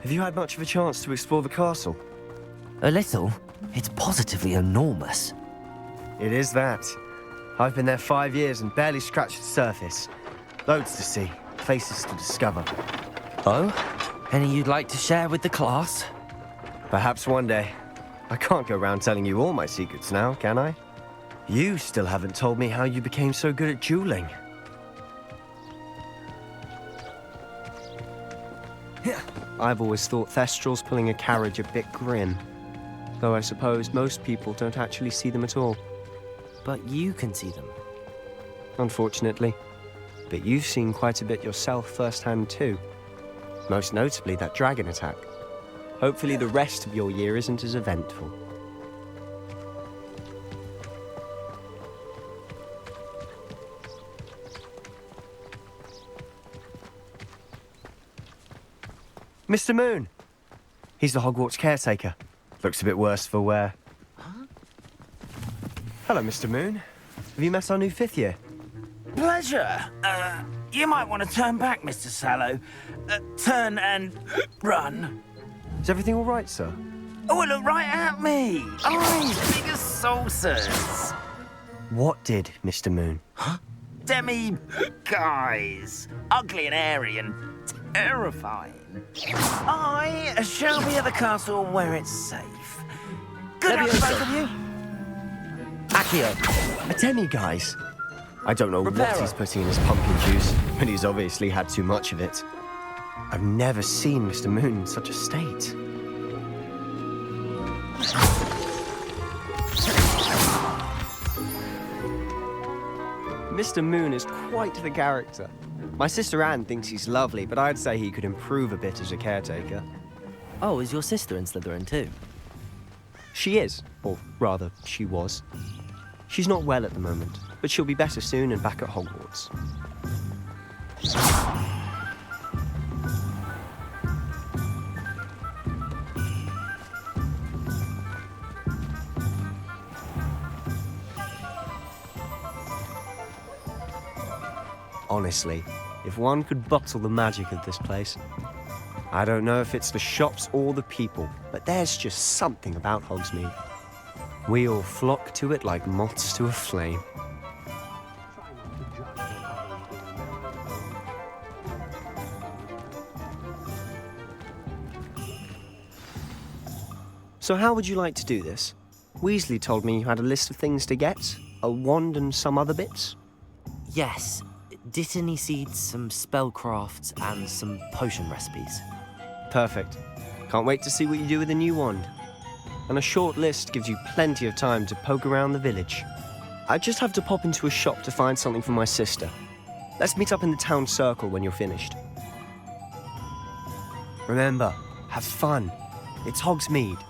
Have you had much of a chance to explore the castle? A little. It's positively enormous. It is that. I've been there 5 years and barely scratched the surface. Loads to see, places to discover. Oh? Any you'd like to share with the class? Perhaps one day. I can't go around telling you all my secrets now, can I? You still haven't told me how you became so good at dueling. I've always thought Thestrals pulling a carriage a bit grim. Though I suppose most people don't actually see them at all. But you can see them. Unfortunately. But you've seen quite a bit yourself firsthand too. Most notably that dragon attack. Hopefully the rest of your year isn't as eventful. Mr. Moon. He's the Hogwarts caretaker. Looks a bit worse for wear. Hello, Mr. Moon. Have you met our new 5th year? Pleasure. You might want to turn back, Mr. Sallow. Turn and run. Is everything all right, sir? Oh, look right at me. Eyes big as saucers. What did, Mr. Moon? Demi guys. Ugly and airy and terrifying. I shall be at the castle where it's safe. Good luck, both of you. Accio, a demi-guise. I don't know what Reparo. he's putting in his pumpkin juice, but he's obviously had too much of it. I've never seen Mr. Moon in such a state. Mr. Moon is quite the character. My sister Anne thinks he's lovely, but I'd say he could improve a bit as a caretaker. Oh, is your sister in Slytherin too? She is, or rather, she was. She's not well at the moment, but she'll be better soon and back at Hogwarts. Honestly, if one could bottle the magic of this place. I don't know if it's the shops or the people, but there's just something about Hogsmeade. We all flock to it like moths to a flame. So how would you like to do this? Weasley told me you had a list of things to get, a wand and some other bits. Yes. Dittany seeds, some spellcrafts, and some potion recipes. Perfect. Can't wait to see what you do with the new wand. And a short list gives you plenty of time to poke around the village. I just have to pop into a shop to find something for my sister. Let's meet up in the town circle when you're finished. Remember, have fun. It's Hogsmeade.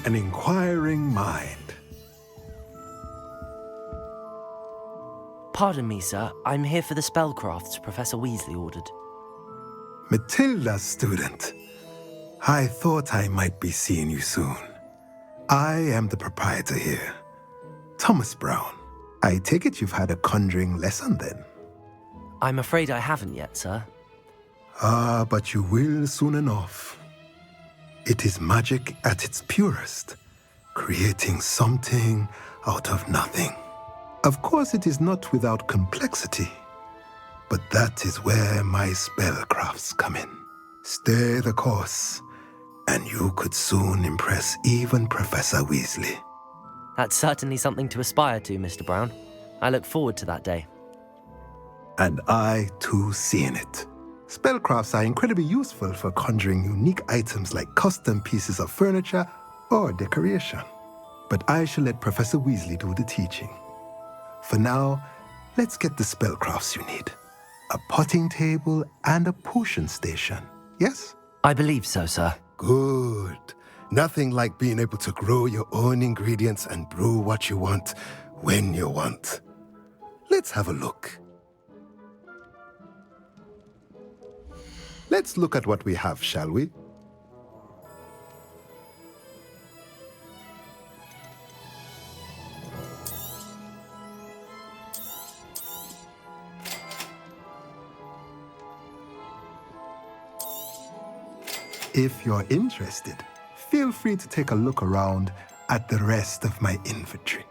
An inquiring mind. Pardon me, sir. I'm here for the spellcrafts Professor Weasley ordered. Matilda's student. I thought I might be seeing you soon. I am the proprietor here, Thomas Brown. I take it you've had a conjuring lesson then? I'm afraid I haven't yet, sir. Ah, but you will soon enough. It is magic at its purest, creating something out of nothing. Of course, it is not without complexity, but that is where my spellcrafts come in. Stay the course, and you could soon impress even Professor Weasley. That's certainly something to aspire to, Mr. Brown. I look forward to that day. And I, too, see in it. Spellcrafts are incredibly useful for conjuring unique items like custom pieces of furniture or decoration. But I shall let Professor Weasley do the teaching. For now, let's get the spellcrafts you need. A potting table and a potion station, yes? I believe so, sir. Good. Nothing like being able to grow your own ingredients and brew what you want when you want. Let's have a look. Let's look at what we have, shall we? If you're interested, feel free to take a look around at the rest of my inventory.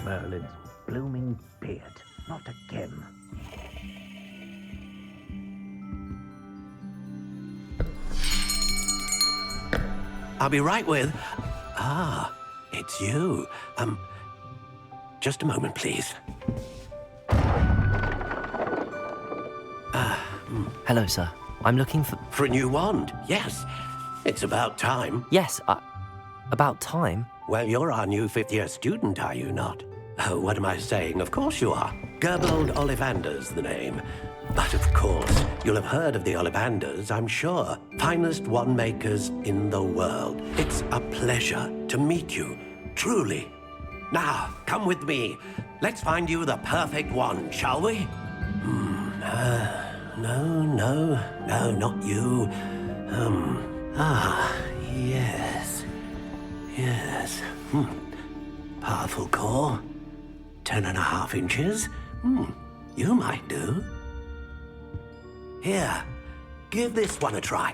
Merlin's blooming beard. Not again. I'll be right with... Ah, it's you. Just a moment, please. Hello, sir. I'm looking for... For a new wand, yes. It's about time. Yes, about time? Well, you're our new fifth-year student, are you not? Oh, what am I saying? Of course you are. Gerbold Ollivander's the name. But of course, you'll have heard of the Ollivanders, I'm sure. Finest wand makers in the world. It's a pleasure to meet you, truly. Now, come with me. Let's find you the perfect wand, shall we? No, not you. Yes. Powerful core. 10.5 inches. You might do. Here, give this one a try.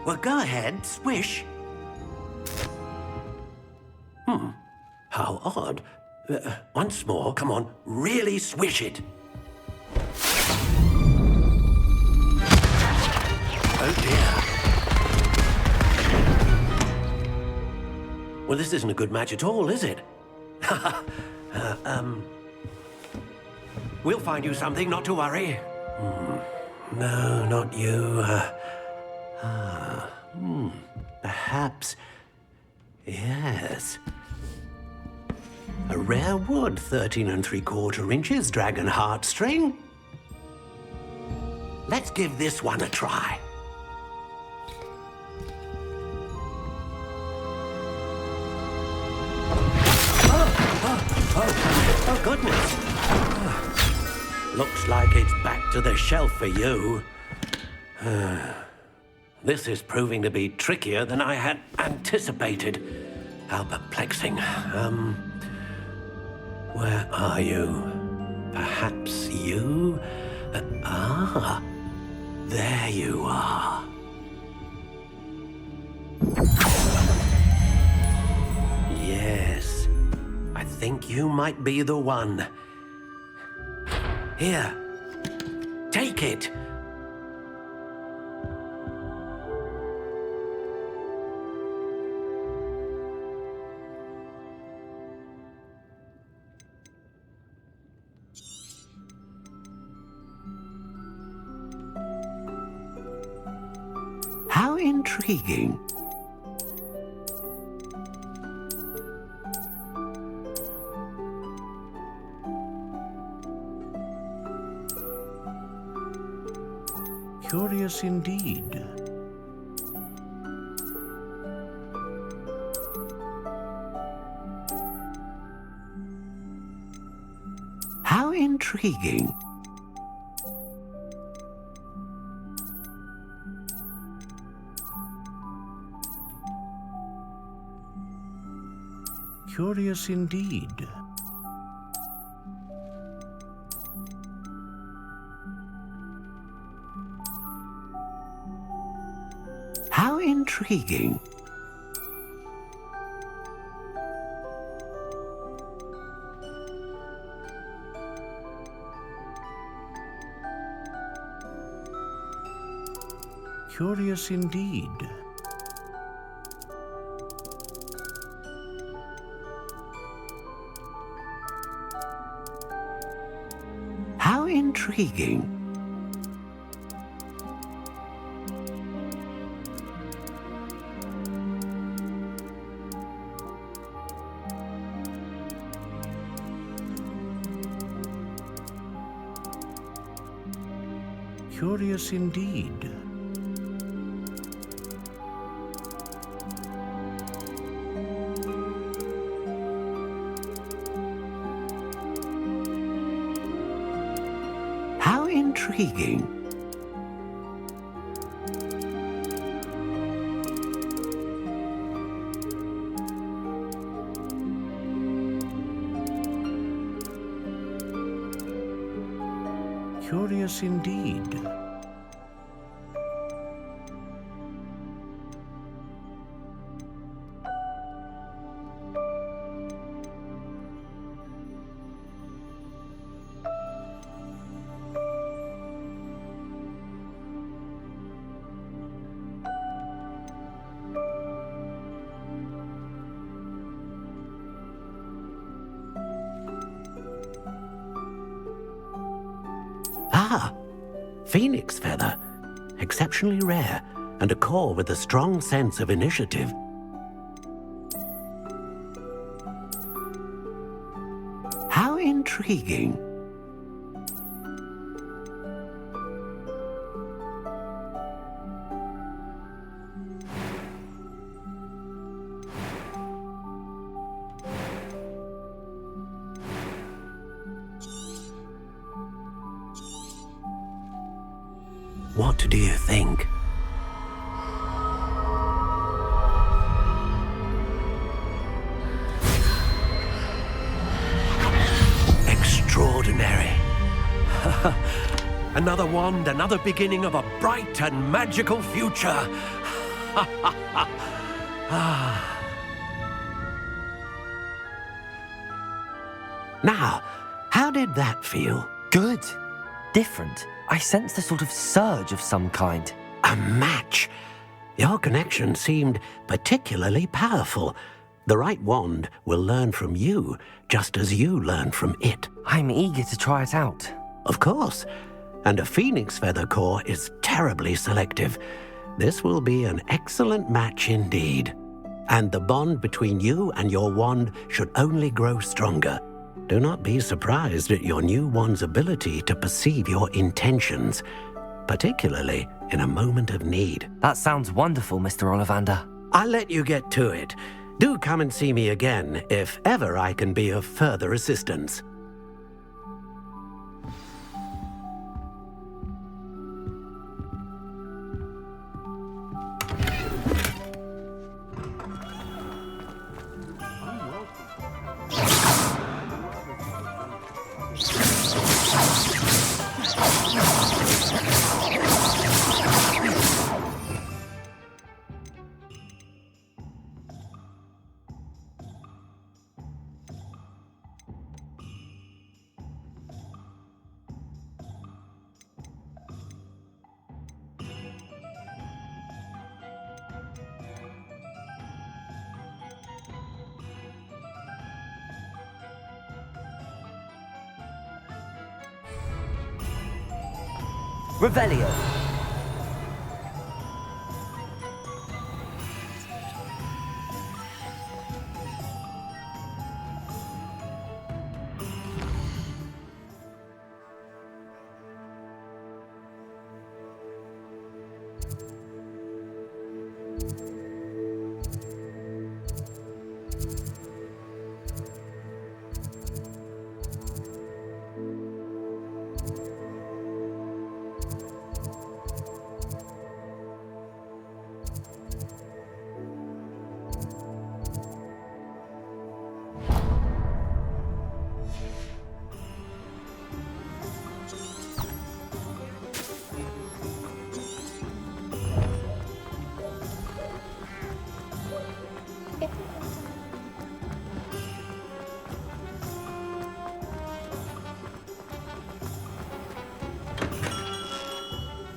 Well, go ahead, swish. How odd. Once more, come on, really swish it. Oh dear. Well, this isn't a good match at all, is it? We'll find you something, not to worry. No, not you. Perhaps... Yes. A rare wood, 13 3/4 inches, dragon heartstring. Let's give this one a try. Oh, goodness. Looks like it's back to the shelf for you. This is proving to be trickier than I had anticipated. How perplexing. Where are you? Perhaps you? There you are. Yes, I think you might be the one. Here, take it. How intriguing. indeed. How intriguing. Curious indeed. How intriguing. Curious indeed. How intriguing. Curious indeed. How intriguing. Curious indeed. Ah, phoenix feather. Exceptionally rare, and a core with a strong sense of initiative. How intriguing. What do you think? Extraordinary. Another wand, another beginning of a bright and magical future. Now, how did that feel? Good. Different. I sensed a sort of surge of some kind. A match. Your connection seemed particularly powerful. The right wand will learn from you, just as you learn from it. I'm eager to try it out. Of course. And a phoenix feather core is terribly selective. This will be an excellent match indeed. And the bond between you and your wand should only grow stronger. Do not be surprised at your new wand's ability to perceive your intentions, particularly in a moment of need. That sounds wonderful, Mr. Ollivander. I'll let you get to it. Do come and see me again if ever I can be of further assistance. Revelio.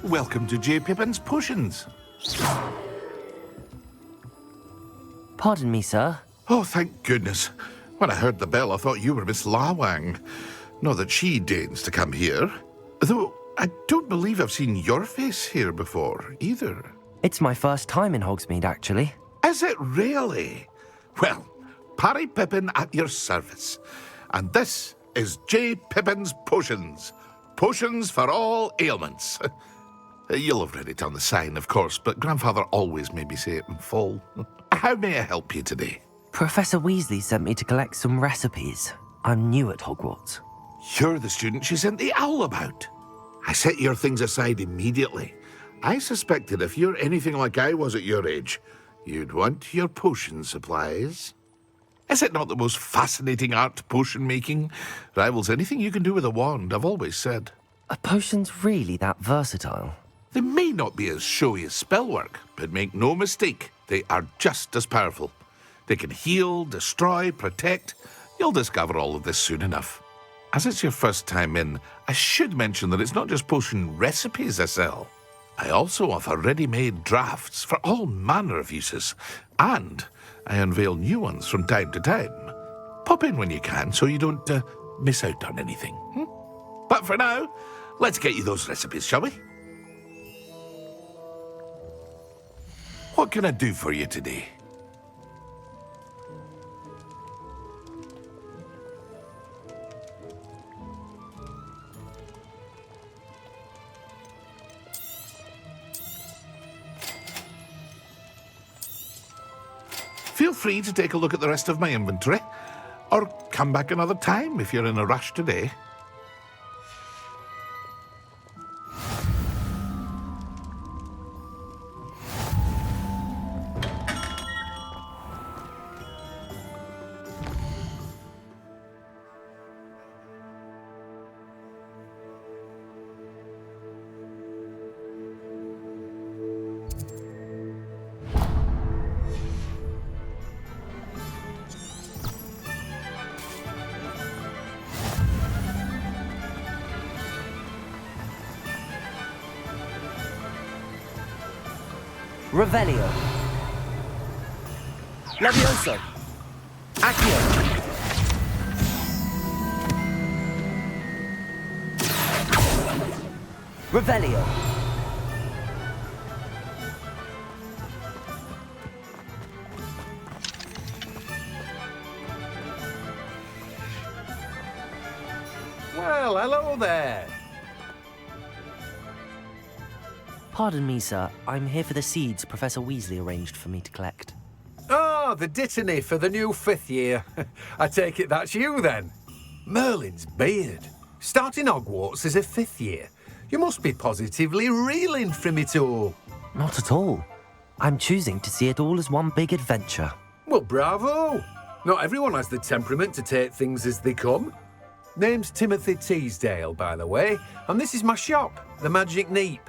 welcome to J. Pippin's Potions. Pardon me, sir. Oh, thank goodness. When I heard the bell, I thought you were Miss Lawang. Not that she deigns to come here. Though I don't believe I've seen your face here before, either. It's my first time in Hogsmeade, actually. Is it really? Well, Parry Pippin at your service. And this is J. Pippin's Potions. Potions for all ailments. You'll have read it on the sign, of course, but Grandfather always made me say it in full. How may I help you today? Professor Weasley sent me to collect some recipes. I'm new at Hogwarts. You're the student she sent the owl about. I set your things aside immediately. I suspected if you're anything like I was at your age, you'd want your potion supplies. Is it not the most fascinating art, potion making? Rivals anything you can do with a wand, I've always said. Are potions really that versatile? They may not be as showy as spellwork, but make no mistake, they are just as powerful. They can heal, destroy, protect. You'll discover all of this soon enough. As it's your first time in, I should mention that it's not just potion recipes I sell. I also offer ready-made drafts for all manner of uses, and I unveil new ones from time to time. Pop in when you can so you don't miss out on anything. But for now, let's get you those recipes, shall we? What can I do for you today? Feel free to take a look at the rest of my inventory, or come back another time if you're in a rush today. Revelio. Levioso. Accio. Revelio. Well, hello there. Pardon me, sir. I'm here for the seeds Professor Weasley arranged for me to collect. Oh, the dittany for the new 5th year. I take it that's you, then. Merlin's beard. Starting Hogwarts as a 5th year. You must be positively reeling from it all. Not at all. I'm choosing to see it all as one big adventure. Well, bravo. Not everyone has the temperament to take things as they come. Name's Timothy Teasdale, by the way, and this is my shop, the Magic Neep.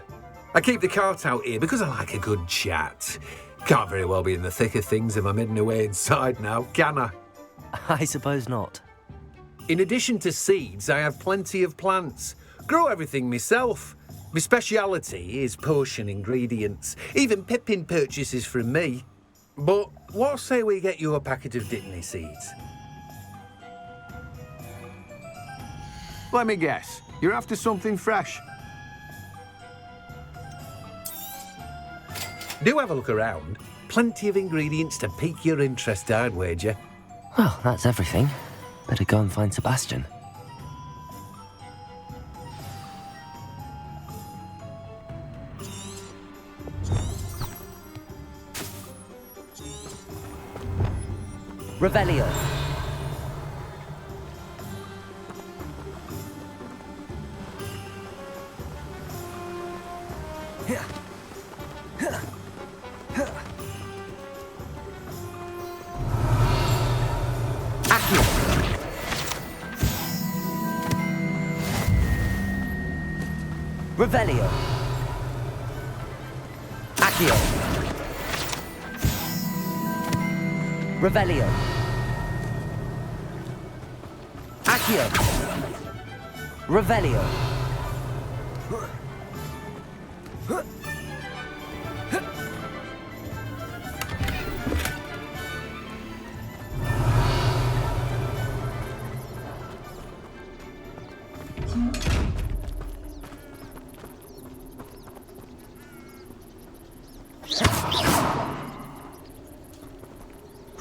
I keep the cart out here because I like a good chat. Can't very well be in the thick of things if I'm hidden away inside now, can I? I suppose not. In addition to seeds, I have plenty of plants. Grow everything myself. My speciality is potion ingredients. Even Pippin purchases from me. But what say we get you a packet of dittany seeds? Let me guess. You're after something fresh. Do have a look around. Plenty of ingredients to pique your interest, I'd wager. Well, that's everything. Better go and find Sebastian. Revelio. Revelio. Accio. Revelio. Accio. Revelio.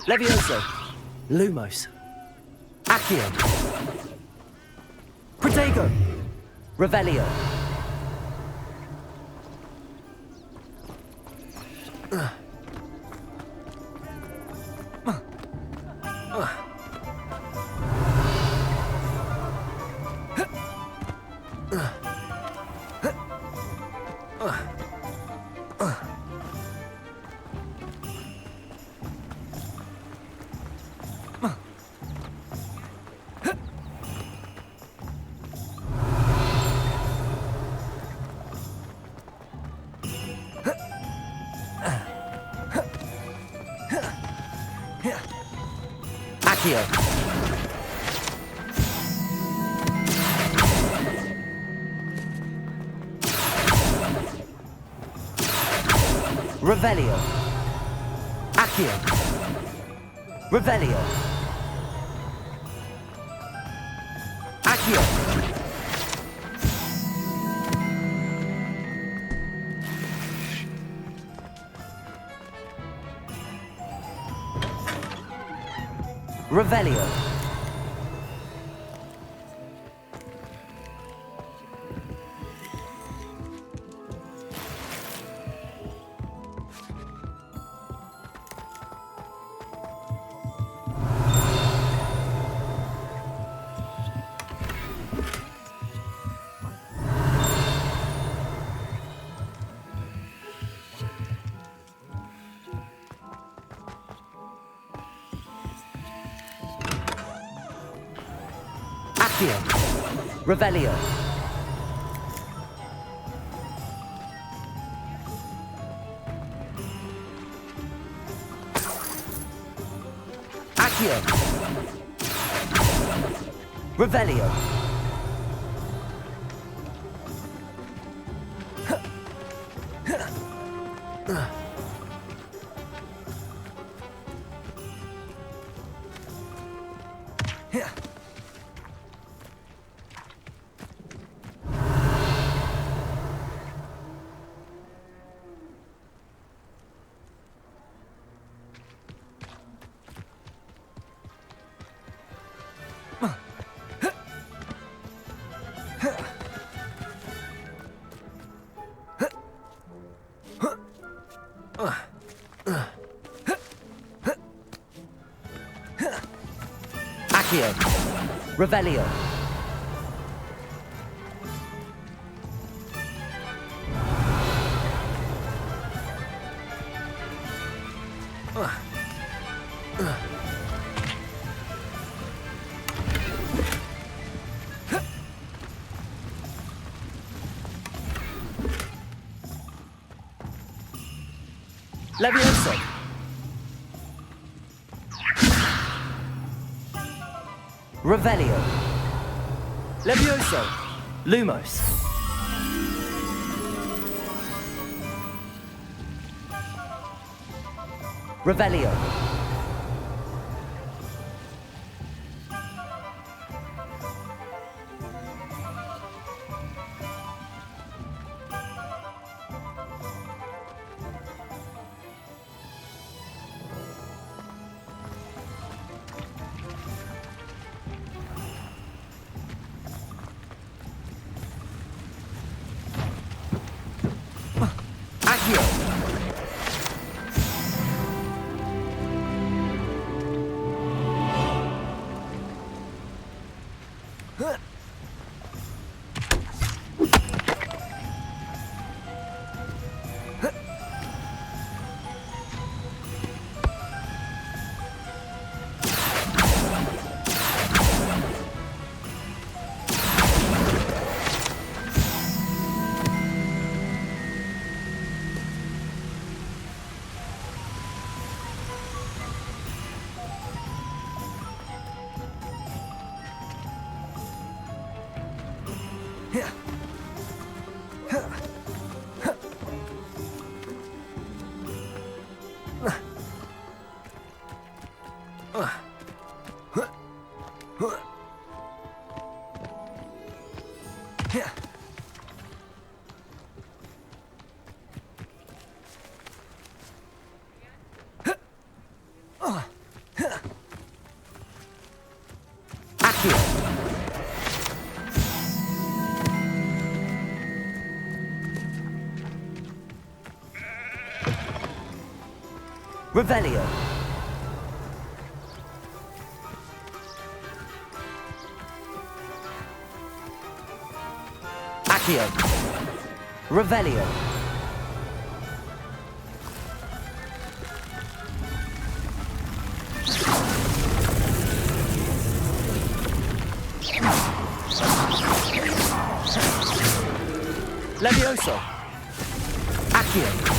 Levioso. Lumos. Accio. Protego. Revelio. Accio. Revelio. Accio. Revelio. Accio. Revelio. Accio. Revelio. Accio. Revelio. Accio. Revelio. Levioso. Revelio. Levioso. Lumos. Revelio. Accio. Revelio. Accio. Revelio. Levioso. Accio.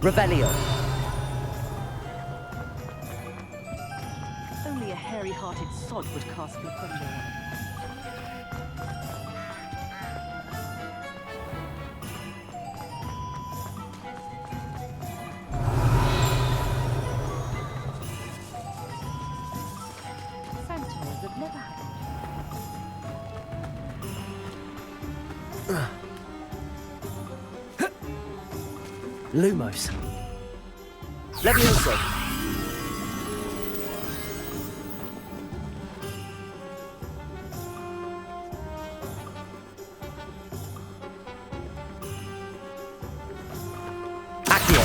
Revelio. Only a hairy-hearted sod would cast Loquendo on it. Centaurs have never Lumos. Levioso. Accio.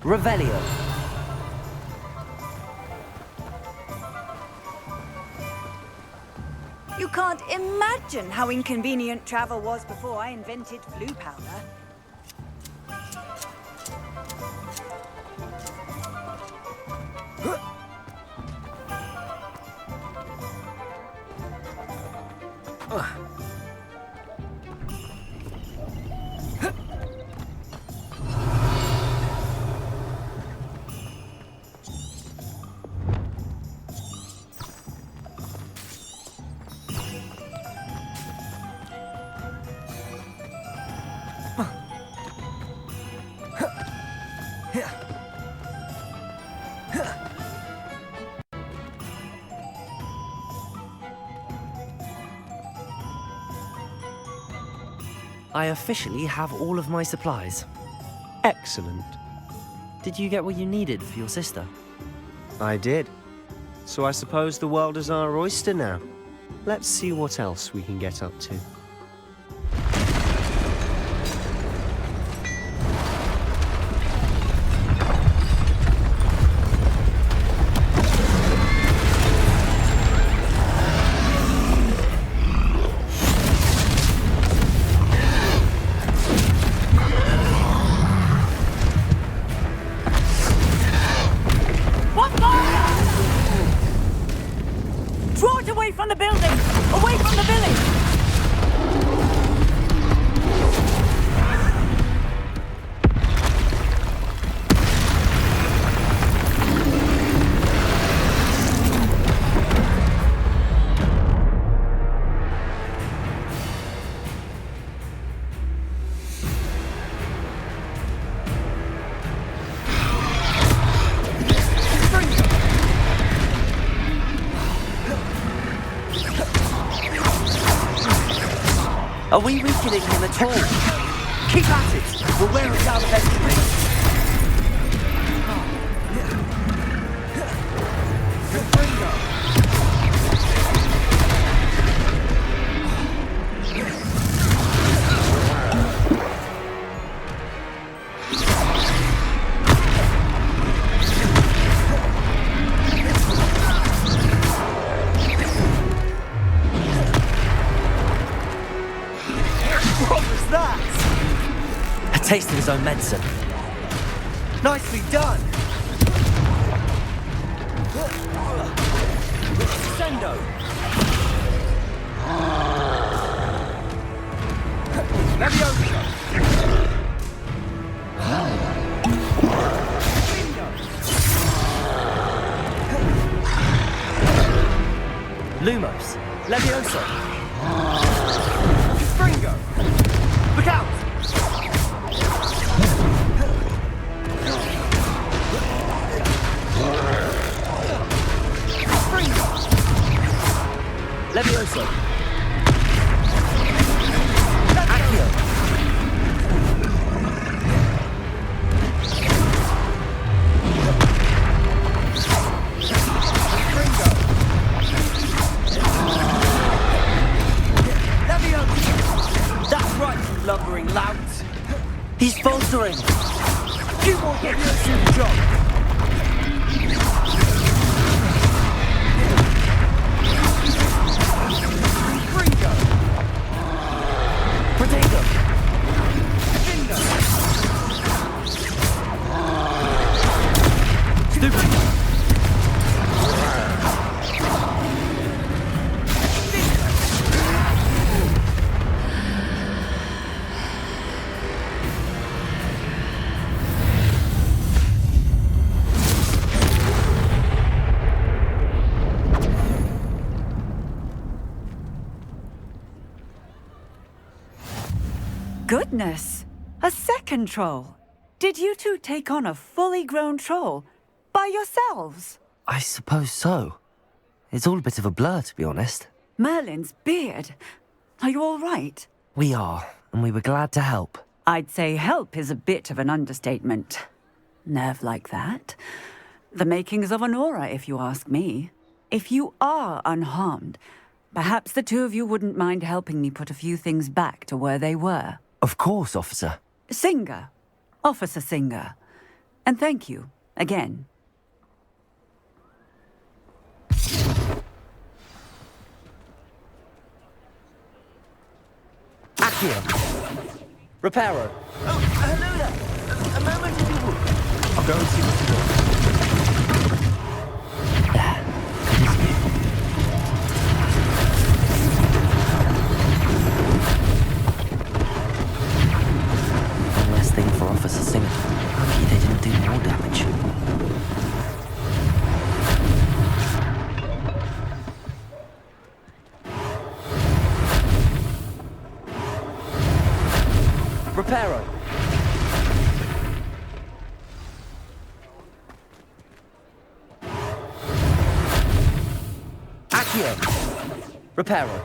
Revelio. You can't imagine how inconvenient travel was before I invented blue powder. I officially have all of my supplies. Excellent. Did you get what you needed for your sister? I did. So I suppose the world is our oyster now. Let's see what else we can get up to. Draw it away from the building! Away from the village! Are we weakening him at all? Keep at it! We'll wear him down eventually. Taste of his own medicine. Nicely done! Sendo! Leviosa! Lumos! Leviosa! Springo! Look out! Levioso. Accio. Springo. Levioso. That's right, you lumbering lout. He's faltering. You won't get your super job. Goodness! A second troll! Did you two take on a fully grown troll? By yourselves? I suppose so. It's all a bit of a blur, to be honest. Merlin's beard. Are you all right? We are, and we were glad to help. I'd say help is a bit of an understatement. Nerve like that. The makings of an aura, if you ask me. If you are unharmed, perhaps the two of you wouldn't mind helping me put a few things back to where they were. Of course, officer. Singer. Officer Singer. And thank you, again. Accio. Reparo. Oh, hello there. A moment if you would. I'll go and see what's wrong. One less thing for Officer Singer. Lucky they didn't do more damage. Reparo. Accio. Reparo.